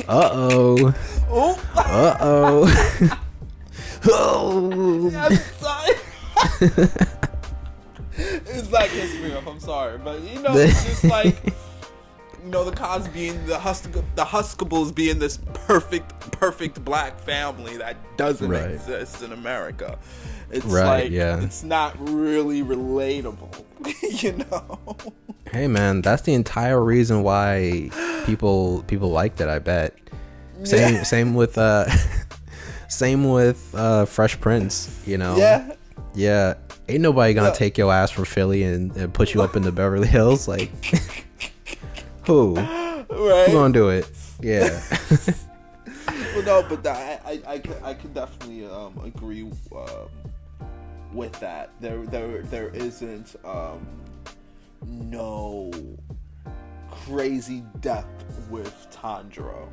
Uh-oh. Uh-oh. Oh. I'm sorry. It's like history. I'm sorry, but it's just like the cons being the Huskables being this perfect black family that doesn't exist in America. It's it's not really relatable, Hey man, that's the entire reason why people liked it, I bet. Same with Fresh Prince, Yeah. Ain't nobody gonna take your ass from Philly and put you up in the Beverly Hills. Like, who? Right. Who gonna do it? Yeah. Well, no, but I can definitely agree with that. There isn't no crazy depth with Tanjiro.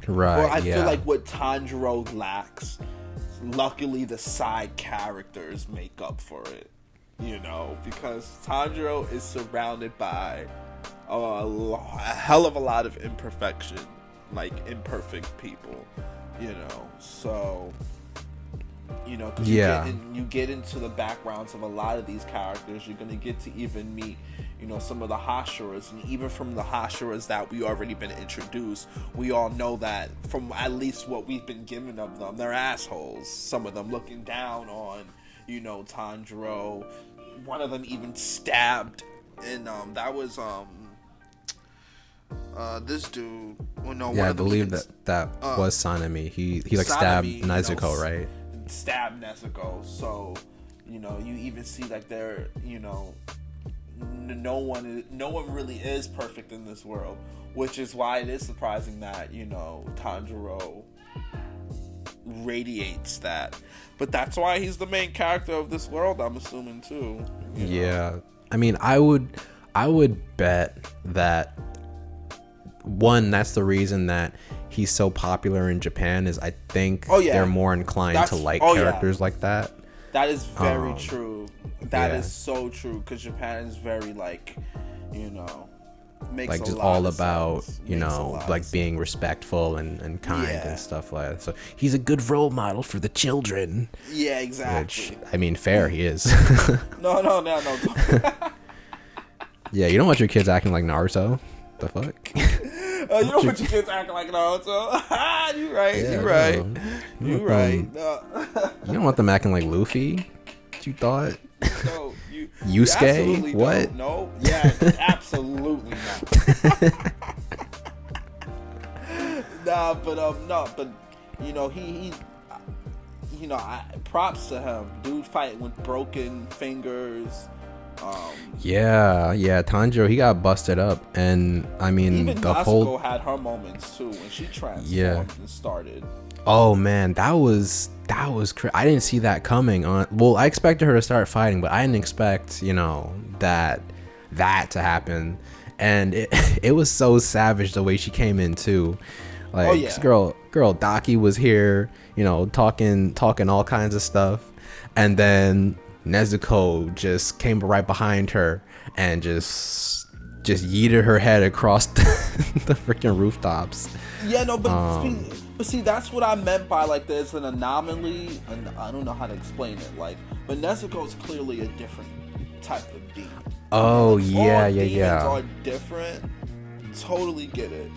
Right. Or I feel like what Tanjiro lacks, luckily the side characters make up for it, because Tanjiro is surrounded by a hell of a lot of imperfection, like imperfect people, so because you get into the backgrounds of a lot of these characters, you're going to get to even meet some of the Hashiras, and even from the Hashiras that we already been introduced, we all know that from at least what we've been given of them, they're assholes. Some of them looking down on Tanjiro. One of them even stabbed, and that was this dude. Well, no, I believe that was Sanemi. He like stabbed Nezuko, right? Stabbed Nezuko. So you even see like they're no one really is perfect in this world, which is why it is surprising that Tanjiro radiates that. But that's why he's the main character of this world, I'm assuming too. Yeah, I mean, I would bet that that's the reason that he's so popular in Japan, is I think they're more inclined to like characters like that. That is very true. That is so true, because Japan is very makes like just a lot all of about sense. like being respectful and kind and stuff like that. So he's a good role model for the children. Yeah, exactly. Which, I mean, fair, he is. No. Yeah, you don't want your kids acting like Naruto. The fuck? You don't want your kids acting like Naruto. You right. Yeah, you right. no. You right. No. You don't want them acting like Luffy. What you thought? No, Yusuke? You what? Don't. No. Yeah, absolutely not. But he props to him. Dude fighting with broken fingers. Yeah, Tanjiro, he got busted up, and I mean even the Nezuko whole had her moments too when she transformed and started. Oh man, that was I didn't see that coming. Well, I expected her to start fighting, but I didn't expect that to happen, and it was so savage the way she came in too. Like, this girl Daki was here, talking all kinds of stuff, and then Nezuko just came right behind her and just yeeted her head across the freaking rooftops. Yeah, no, but see, that's what I meant by like there's an anomaly, and I don't know how to explain it. Like, but Nezuko's clearly a different type of demon. Oh, like, yeah. Demons are different. Totally get it.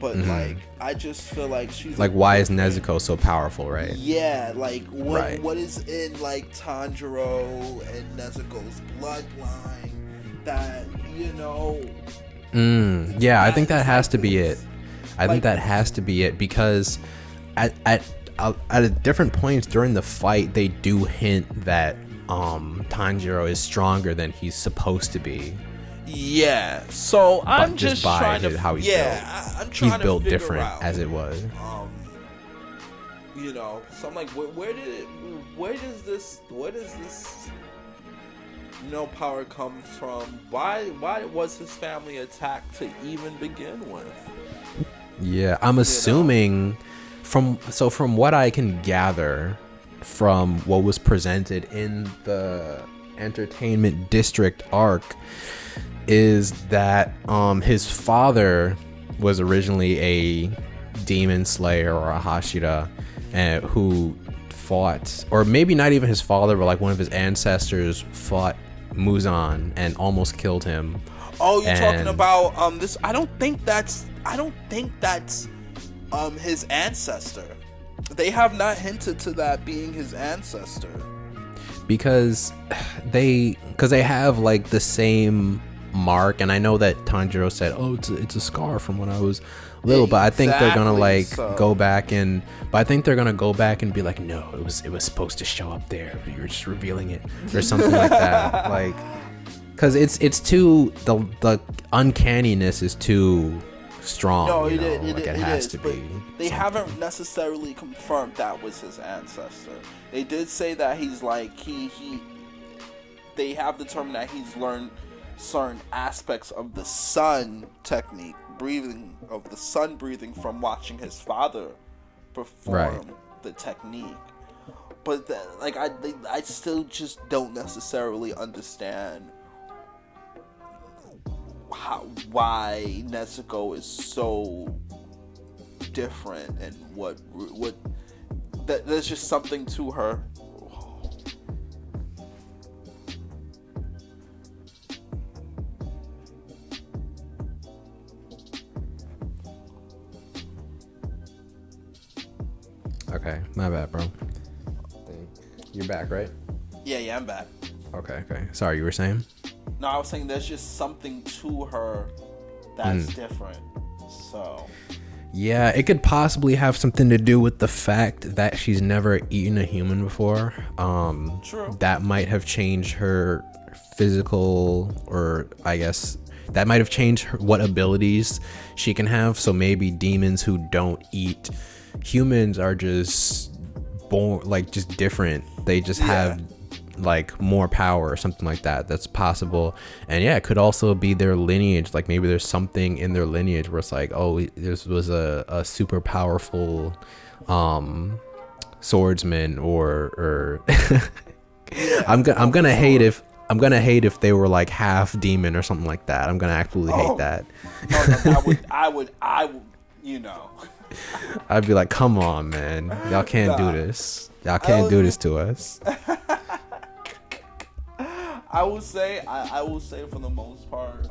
But like, I just feel like she's like, why is Nezuko so powerful, right? Yeah, like what is in like Tanjiro and Nezuko's bloodline that Yeah, I think that has to be it. I think that has to be it, because at different points during the fight, they do hint that Tanjiro is stronger than he's supposed to be. Yeah, so I'm just by trying to how he's built. I'm trying he's built to figure different out, as it was. So I'm like, where does this power come from? Why was his family attacked to even begin with? Yeah, I'm assuming from what I can gather from what was presented in the Entertainment District arc is that his father was originally a demon slayer or a Hashira, who fought, or maybe not even his father, but like one of his ancestors fought Muzan and almost killed him. Oh, you're talking about this. I don't think that's his ancestor. They have not hinted to that being his ancestor. Because they have like the same mark, and I know that Tanjiro said, "Oh, it's a scar from when I was little," but I think they're gonna go back and be like, "No, it was supposed to show up there, but you're just revealing it," or something like that. Like, because it's too the uncanniness is too strong. No, it has to be. They haven't necessarily confirmed that was his ancestor. They did say that he's like they have determined that he's learned certain aspects of the sun technique, breathing from watching his father perform the technique. But I still just don't necessarily understand why Nezuko is so different, and what there's just something to her. Okay, my bad, bro. You're back, right? Yeah, I'm back. Okay. Sorry, you were saying? No, I was saying there's just something to her that's different. So. Yeah, it could possibly have something to do with the fact that she's never eaten a human before. True. That might have changed her physical, or I guess that might have changed what abilities she can have. So maybe demons who don't eat humans are just born, like, just different. They just have like more power or something like that. That's possible. And yeah, it could also be their lineage. Like maybe there's something in their lineage where it's like, oh, this was a super powerful swordsman, or I'm gonna hate if they were like half demon or something like that. I'm gonna absolutely hate that. No, I would you know. I'd be like, come on, man, y'all can't do this. Y'all can't do this to us. I will say for the most part,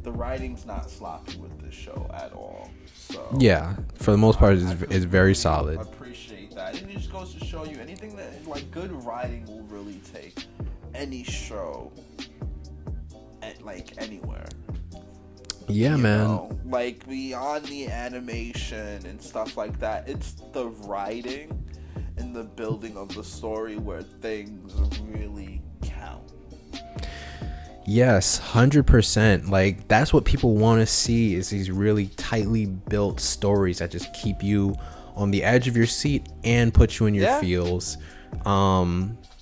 the writing's not sloppy with this show at all. So yeah, for the most part, it's very solid. I appreciate that. It just goes to show you, anything that, like, good writing will really take any show at, like, anywhere. Yeah, man. Know, like, beyond the animation and stuff like that, it's the writing and the building of the story where things really count. Yes, 100%. Like, that's what people want to see, is these really tightly built stories that just keep you on the edge of your seat and put you in your feels.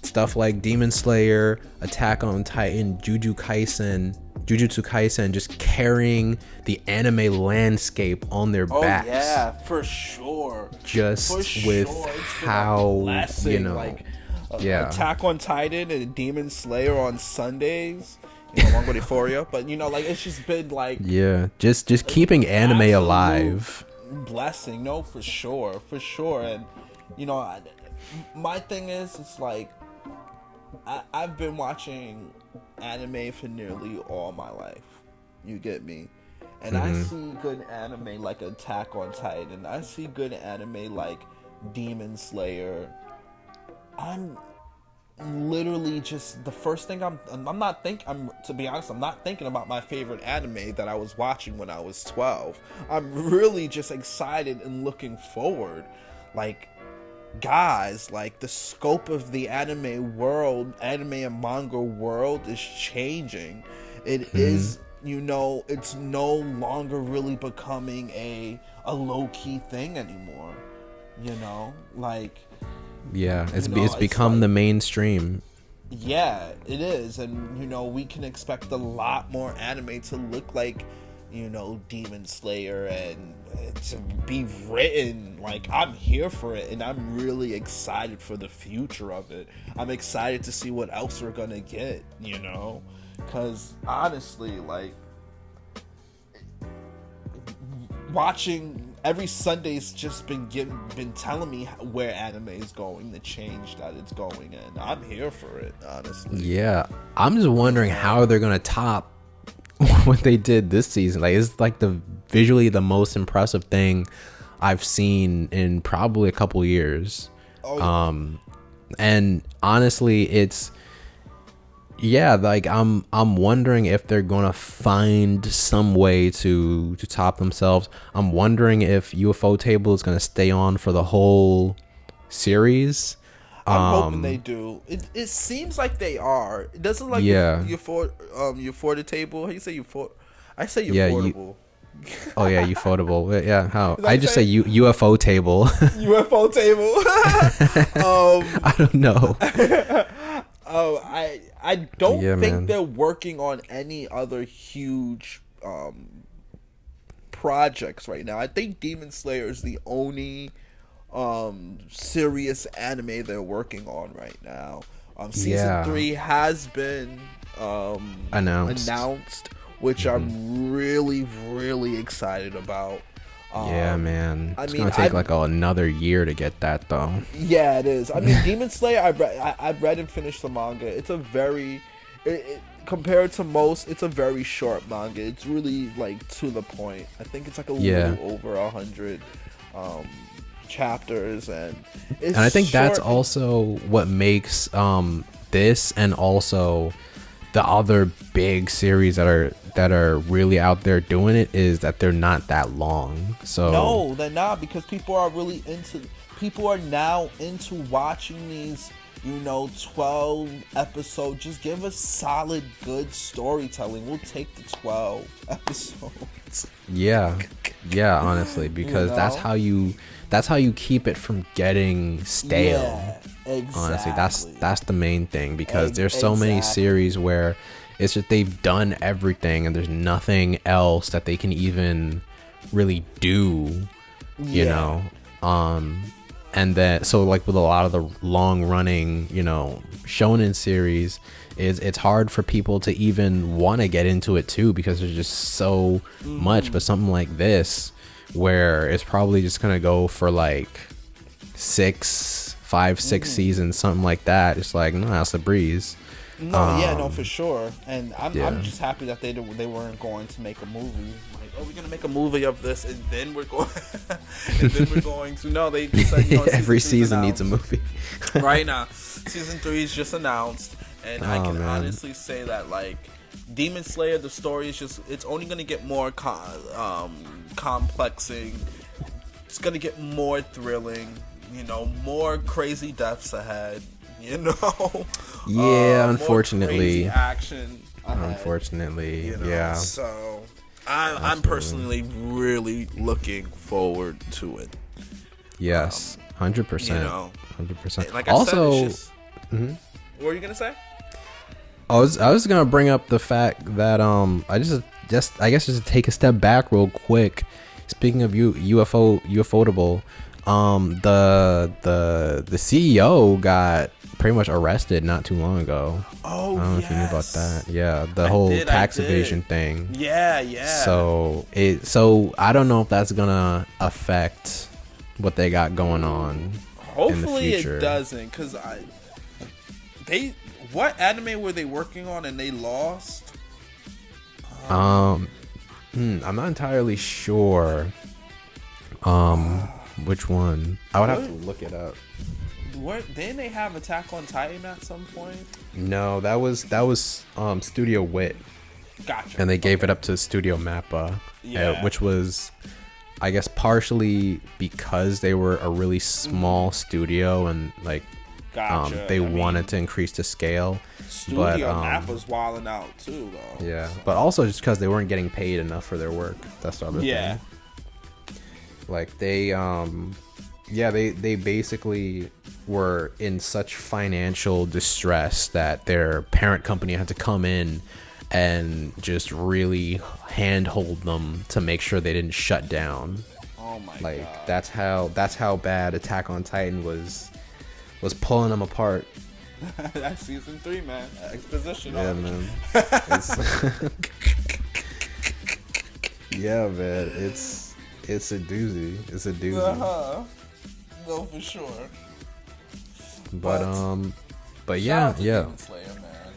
Stuff like Demon Slayer, Attack on Titan, Jujutsu Kaisen, just carrying the anime landscape on their backs. Oh yeah, for sure. How, blessing, you know, like, Attack on Titan and Demon Slayer on Sundays. Longo de Foria, but like, it's just been like, just keeping anime alive. Blessing, no, for sure, and my thing is, it's like, I've been watching anime for nearly all my life. You get me? And I see good anime like Attack on Titan. I see good anime like Demon Slayer. I'm literally just, the first thing to be honest, I'm not thinking about my favorite anime that I was watching when I was 12. I'm really just excited and looking forward. Like, guys, like, the scope of the anime and manga world is changing. It is, it's no longer really becoming a low-key thing anymore. Like, yeah, it's become like, the mainstream. Yeah, it is. And we can expect a lot more anime to look like, Demon Slayer, and to be written. Like, I'm here for it, and I'm really excited for the future of it. I'm excited to see what else we're gonna get, because honestly, like, watching every Sunday's just been telling me where anime is going, the change that it's going in. I'm here for it, honestly. Yeah, I'm just wondering how they're gonna top what they did this season. Like, it's like the visually the most impressive thing I've seen in probably a couple years. Oh, yeah. And honestly, it's like I'm wondering if they're gonna find some way to top themselves. I'm wondering if UFO Table is gonna stay on for the whole series. I'm hoping they do. It seems like they are. It doesn't look like UFO Table. How you say UFO? I say UFO. Oh yeah, UFO. Yeah, how? I just say UFO Table. UFO Table. I don't know. I don't think they're working on any other huge projects right now. I think Demon Slayer is the only serious anime they're working on right now. Season 3 has been announced, which I'm really, really excited about. Yeah, man. It's gonna take like another year to get that, though. Yeah, it is. I mean, Demon Slayer, I've read and finished the manga. It's a very, compared to most, it's a very short manga. It's really like to the point. I think it's like a little over 100 chapters, and I think that's also what makes this and also the other big series that are really out there doing it is that they're not that long. So no, they're not, because people are now into watching these 12 episodes. Just give us solid good storytelling. We'll take the 12 episodes. Yeah, honestly, because that's how you keep it from getting stale. Yeah, exactly. Honestly, that's the main thing, because there's so many series where it's just they've done everything and there's nothing else that they can even really do, you know. And then so like with a lot of the long running, shonen series, it's hard for people to even want to get into it too, because there's just so much. But something like this, where it's probably just gonna go for like 5, 6 seasons, something like that. It's like, no, it's a breeze. No, for sure. And I'm just happy that they weren't going to make a movie. Like, we're gonna make a movie of this, and then we're going, to. No, they just said, every season needs a movie. Right now, season 3 is just announced, and I can honestly say that like Demon Slayer, the story is it's only gonna get more complexing. It's gonna get more thrilling. More crazy deaths ahead. Unfortunately, more crazy action ahead, unfortunately. So I'm personally really looking forward to it. Yes, 100%. 100%. Like also, I said, what were you gonna say? I was gonna bring up the fact that I guess just to take a step back real quick. Speaking of UFOtable, the CEO got pretty much arrested not too long ago. Oh, I don't know if you knew about that. Yeah, the whole tax evasion thing. Yeah. So I don't know if that's gonna affect what they got going on. Hopefully in the future. It doesn't, because what anime were they working on and they lost? I'm not entirely sure. Which one? I would have to look it up. Didn't they have Attack on Titan at some point? No, that was Studio Wit. Gotcha. And they gave it up to Studio Mappa, which was, I guess, partially because they were a really small studio and like they wanted to increase the scale. Studio Mappa's wilding out too, though. Yeah, but also just because they weren't getting paid enough for their work. That's the other thing. Like they basically were in such financial distress that their parent company had to come in and just really handhold them to make sure they didn't shut down. Oh my god! Like that's how bad Attack on Titan was pulling them apart. That's season 3, man. Exposition. Yeah, man. Yeah, man. It's a doozy. It's a doozy. No, for sure. But yeah. Demon Slayer, man.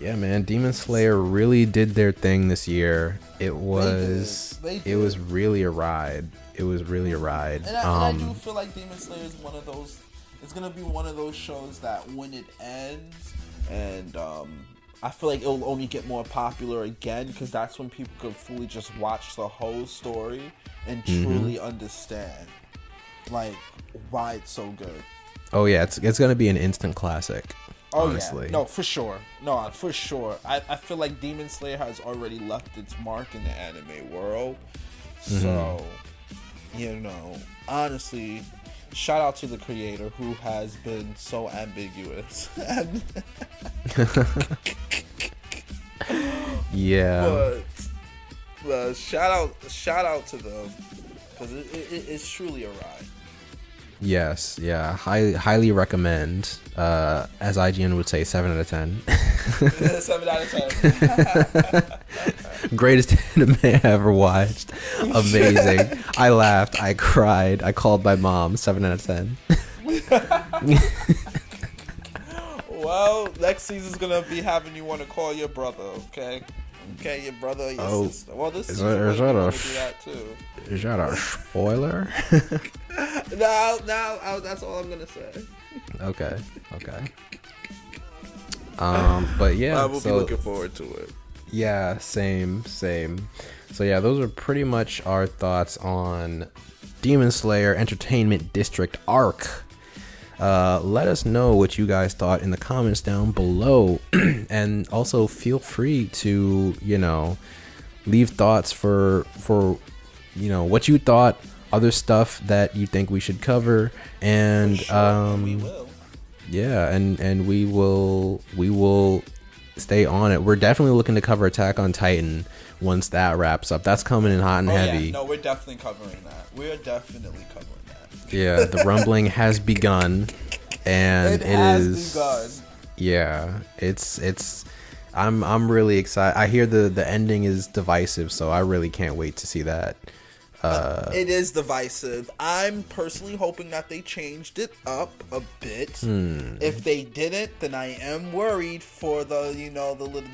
Yeah, man, Demon Slayer really did their thing this year. It was it was really a ride. It was really a ride. And I do feel like Demon Slayer is one of those. It's gonna be one of those shows that when it ends, and I feel like it'll only get more popular again because that's when people could fully just watch the whole story and truly understand like why it's so good. Oh yeah, it's gonna be an instant classic. Oh honestly. yeah, no, for sure. No, for sure. I feel like Demon Slayer has already left its mark in the anime world. So, honestly, shout out to the creator who has been so ambiguous. Yeah. But shout out to them because it's truly a ride. Yes, yeah, highly recommend. As IGN would say, 7 out of 10. 7 out of 10. Greatest anime I ever watched. Amazing. I laughed. I cried. I called my mom. 7 out of 10. Well, next season's gonna be having you want to call your brother. Okay, your brother, your sister. Well, this season we're gonna do that too. Is that a spoiler? No, that's all I'm gonna say. Okay. But yeah, I will be looking forward to it. Yeah, same. So yeah, those are pretty much our thoughts on Demon Slayer Entertainment District Arc. Let us know what you guys thought in the comments down below, and also feel free to leave thoughts for what you thought, other stuff that you think we should cover, and we will. Yeah, and we will stay on it. We're definitely looking to cover Attack on Titan once that wraps up. That's coming in hot and heavy. Yeah. No, we're definitely covering that. We are definitely covering that. Yeah, the rumbling has begun, and it has begun. Yeah, it's. I'm really excited. I hear the ending is divisive, so I really can't wait to see that. It is divisive. I'm personally hoping that they changed it up a bit. If they didn't, then I am worried for the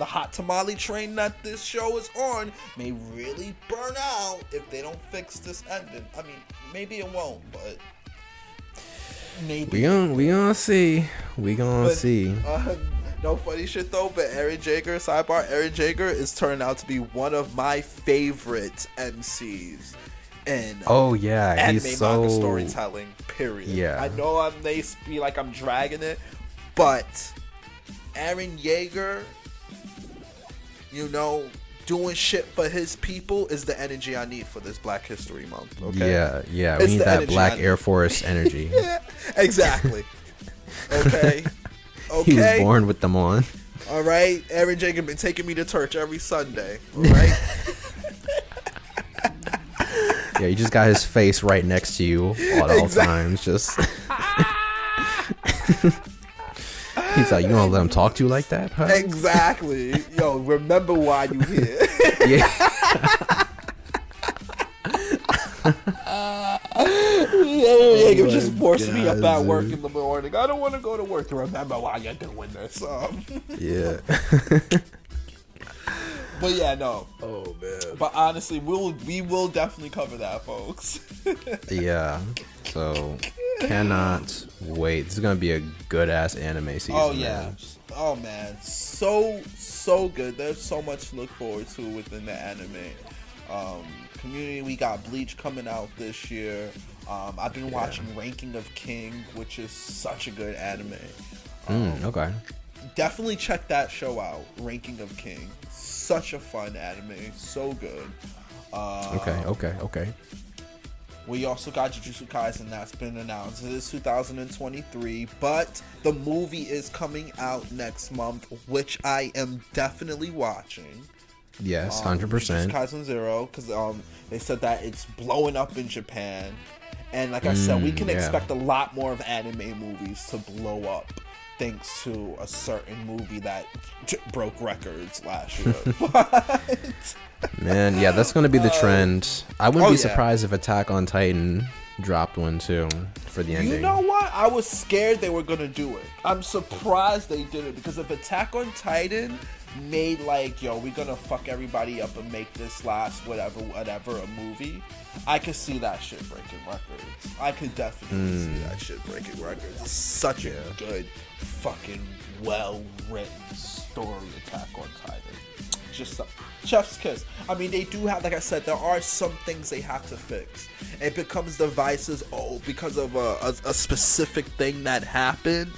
hot tamale train that this show is on may really burn out if they don't fix this ending. I mean, maybe it won't, but maybe we gonna see. See. No funny shit though, but Eren Jaeger is turning out to be one of my favorite MCs. And he's so manga storytelling. Period. Yeah, I know I may be like I'm dragging it, but Eren Jaeger, doing shit for his people is the energy I need for this Black History Month. Okay. Yeah. We need that Black Air Force energy. Yeah, exactly. Okay. He was born with them on. All right, Eren Jaeger been taking me to church every Sunday. All right. Yeah, you just got his face right next to you at all times. Just he's like, you gonna let him talk to you like that? Huh? Exactly. Yo, remember why you here? Yeah. Jaeger just forced me up at work in the morning. I don't want to go to work to remember why you're doing this. Yeah. But yeah, no. Oh man. But honestly, we will definitely cover that, folks. Yeah. So cannot wait. This is gonna be a good ass anime season. Oh yeah. Man. Oh man. So good. There's so much to look forward to within the anime community. We got Bleach coming out this year. I've been watching Ranking of King, which is such a good anime. Okay. Definitely check that show out. Ranking of King. Such a fun anime, so good. Okay. We also got Jujutsu Kaisen that's been announced. It is 2023, but the movie is coming out next month, which I am definitely watching. Yes, 100%. Jujutsu Kaisen 0, because they said that it's blowing up in Japan, and like I said, we can expect a lot more of anime movies to blow up. Thanks to a certain movie that broke records last year. Man, yeah, that's going to be the trend. I wouldn't be surprised if Attack on Titan dropped one too for the ending. You know what? I was scared they were gonna do it. I'm surprised they did it, because if Attack on Titan made like, yo, we're gonna fuck everybody up and make this last whatever a movie, I could see that shit breaking records. I could definitely see that shit breaking records. It's such a good fucking well written story, Attack on Titan. Just chef's kiss. I mean, they do have, like I said, there are some things they have to fix. It becomes devices because of a specific thing that happened.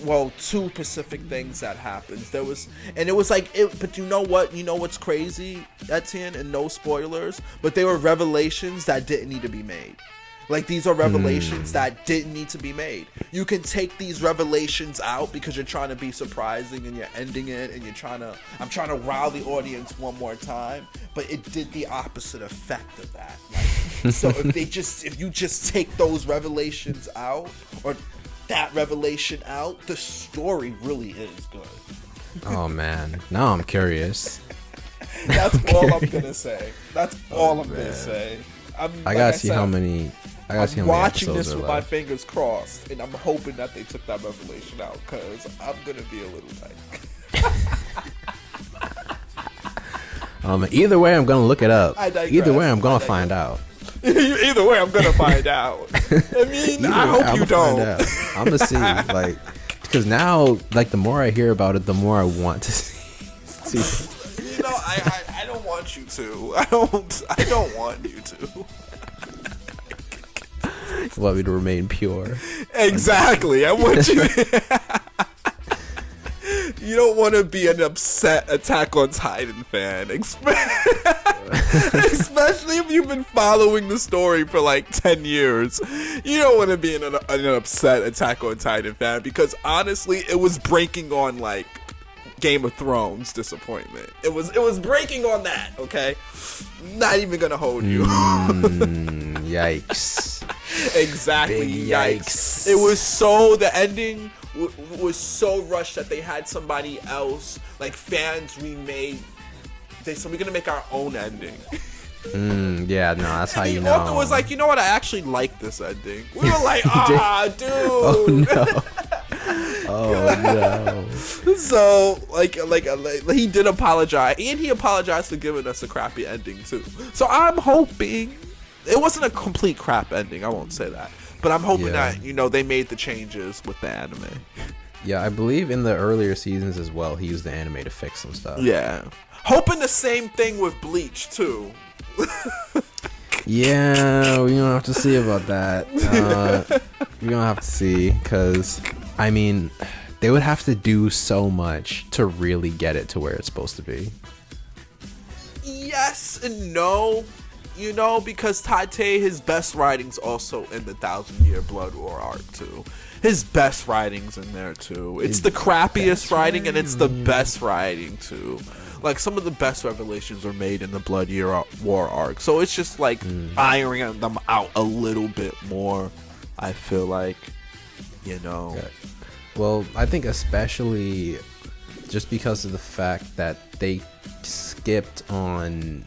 Well, two specific things that happened. But you know what? You know what's crazy, Etienne, and no spoilers, but they were revelations that didn't need to be made. Like, these are revelations that didn't need to be made. You can take these revelations out because you're trying to be surprising and you're ending it and I'm trying to rile the audience one more time, but it did the opposite effect of that. Like, so if you just take those revelations out, or that revelation out, the story really is good. Oh man, now I'm curious. That's all I'm gonna say. That's all I'm gonna say. I gotta see how many. I'm watching this with my fingers crossed, and I'm hoping that they took that revelation out, because I'm gonna be a little tight. Either way, I'm gonna look it up. Either way, I'm gonna find out. Either way, I'm gonna find out. I mean, I hope you don't. I'm gonna see, like, because now, like, the more I hear about it, the more I want to see. You know, I don't want you to. I don't want you to. You want me to remain pure? Exactly. I want you. You don't want to be an upset Attack on Titan fan, especially if you've been following the story for like 10 years. You don't want to be an upset Attack on Titan fan, because honestly, it was breaking on like Game of Thrones disappointment. It was breaking on that. Okay, not even gonna hold you. Yikes. Exactly. Big yikes. It was so, the ending was so rushed that they had somebody else, like fans remade. They said, we're gonna make our own ending. Yeah, no, that's how you know. The author was like, you know what? I actually like this ending. We were like, dude. Oh no. Oh no. So like he did apologize, and he apologized for giving us a crappy ending too. So I'm hoping it wasn't a complete crap ending. I won't say that, but I'm hoping that, you know, they made the changes with the anime. Yeah, I believe in the earlier seasons as well, he used the anime to fix some stuff. Yeah, hoping the same thing with Bleach too. Yeah, we're gonna have to see about that. We're gonna have to see, because I mean, they would have to do so much to really get it to where it's supposed to be. Yes and no. You know, because Tate, his best writing's also in the 1,000-Year Blood War arc too. His best writing's in there too. It's the crappiest writing, and it's the best writing too. Like, some of the best revelations are made in the Blood Year War arc. So it's just like ironing them out a little bit more, I feel like, you know. Yeah. Well, I think especially just because of the fact that they skipped on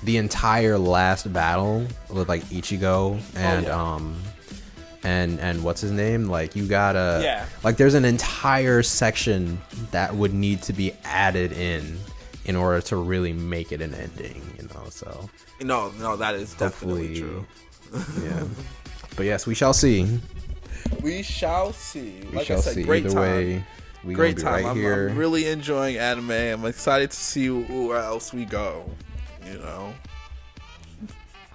the entire last battle with like Ichigo and what's his name, like, you gotta like, there's an entire section that would need to be added in order to really make it an ending, you know. So no, that is definitely true. Yeah. But yes, we shall see. We shall see. Like I said, great time. Way, great time. Right here. I'm really enjoying anime. I'm excited to see where else we go. You know,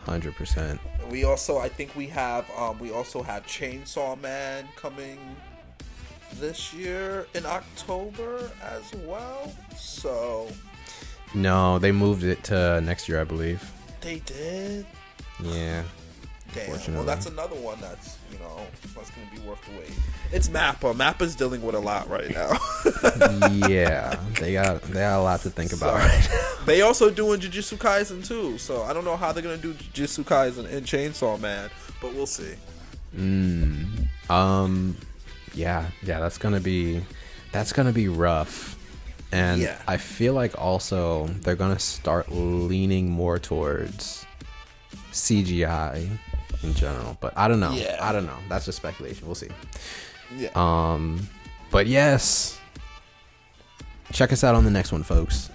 100%. We also, I think we have Chainsaw Man coming this year in October as well. So no, they moved it to next year, I believe. They did. Yeah. Damn. Well, that's another one that's, you know, that's gonna be worth the wait. It's Mappa. Mappa's dealing with a lot right now. Yeah, they got a lot to think about right now. They also doing Jujutsu Kaisen too, so I don't know how they're gonna do Jujutsu Kaisen and Chainsaw Man, but we'll see. Yeah, that's gonna be rough, and I feel like also they're gonna start leaning more towards CGI in general, but I don't know. Yeah. I don't know. That's just speculation. We'll see. Yeah. But yes, check us out on the next one, folks.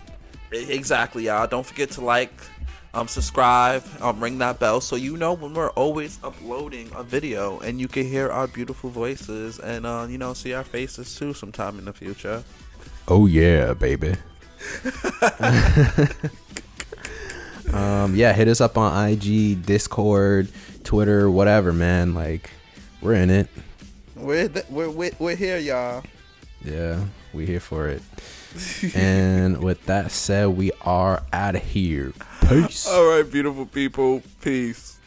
Exactly, y'all. Don't forget to like, subscribe, ring that bell so you know when we're always uploading a video and you can hear our beautiful voices and see our faces too sometime in the future. Oh yeah, baby. Yeah, hit us up on IG, Discord, Twitter, whatever, man. Like, we're in it. We're here, y'all. Yeah, we here for it. And with that said, we are out of here. Peace. All right, beautiful people. Peace.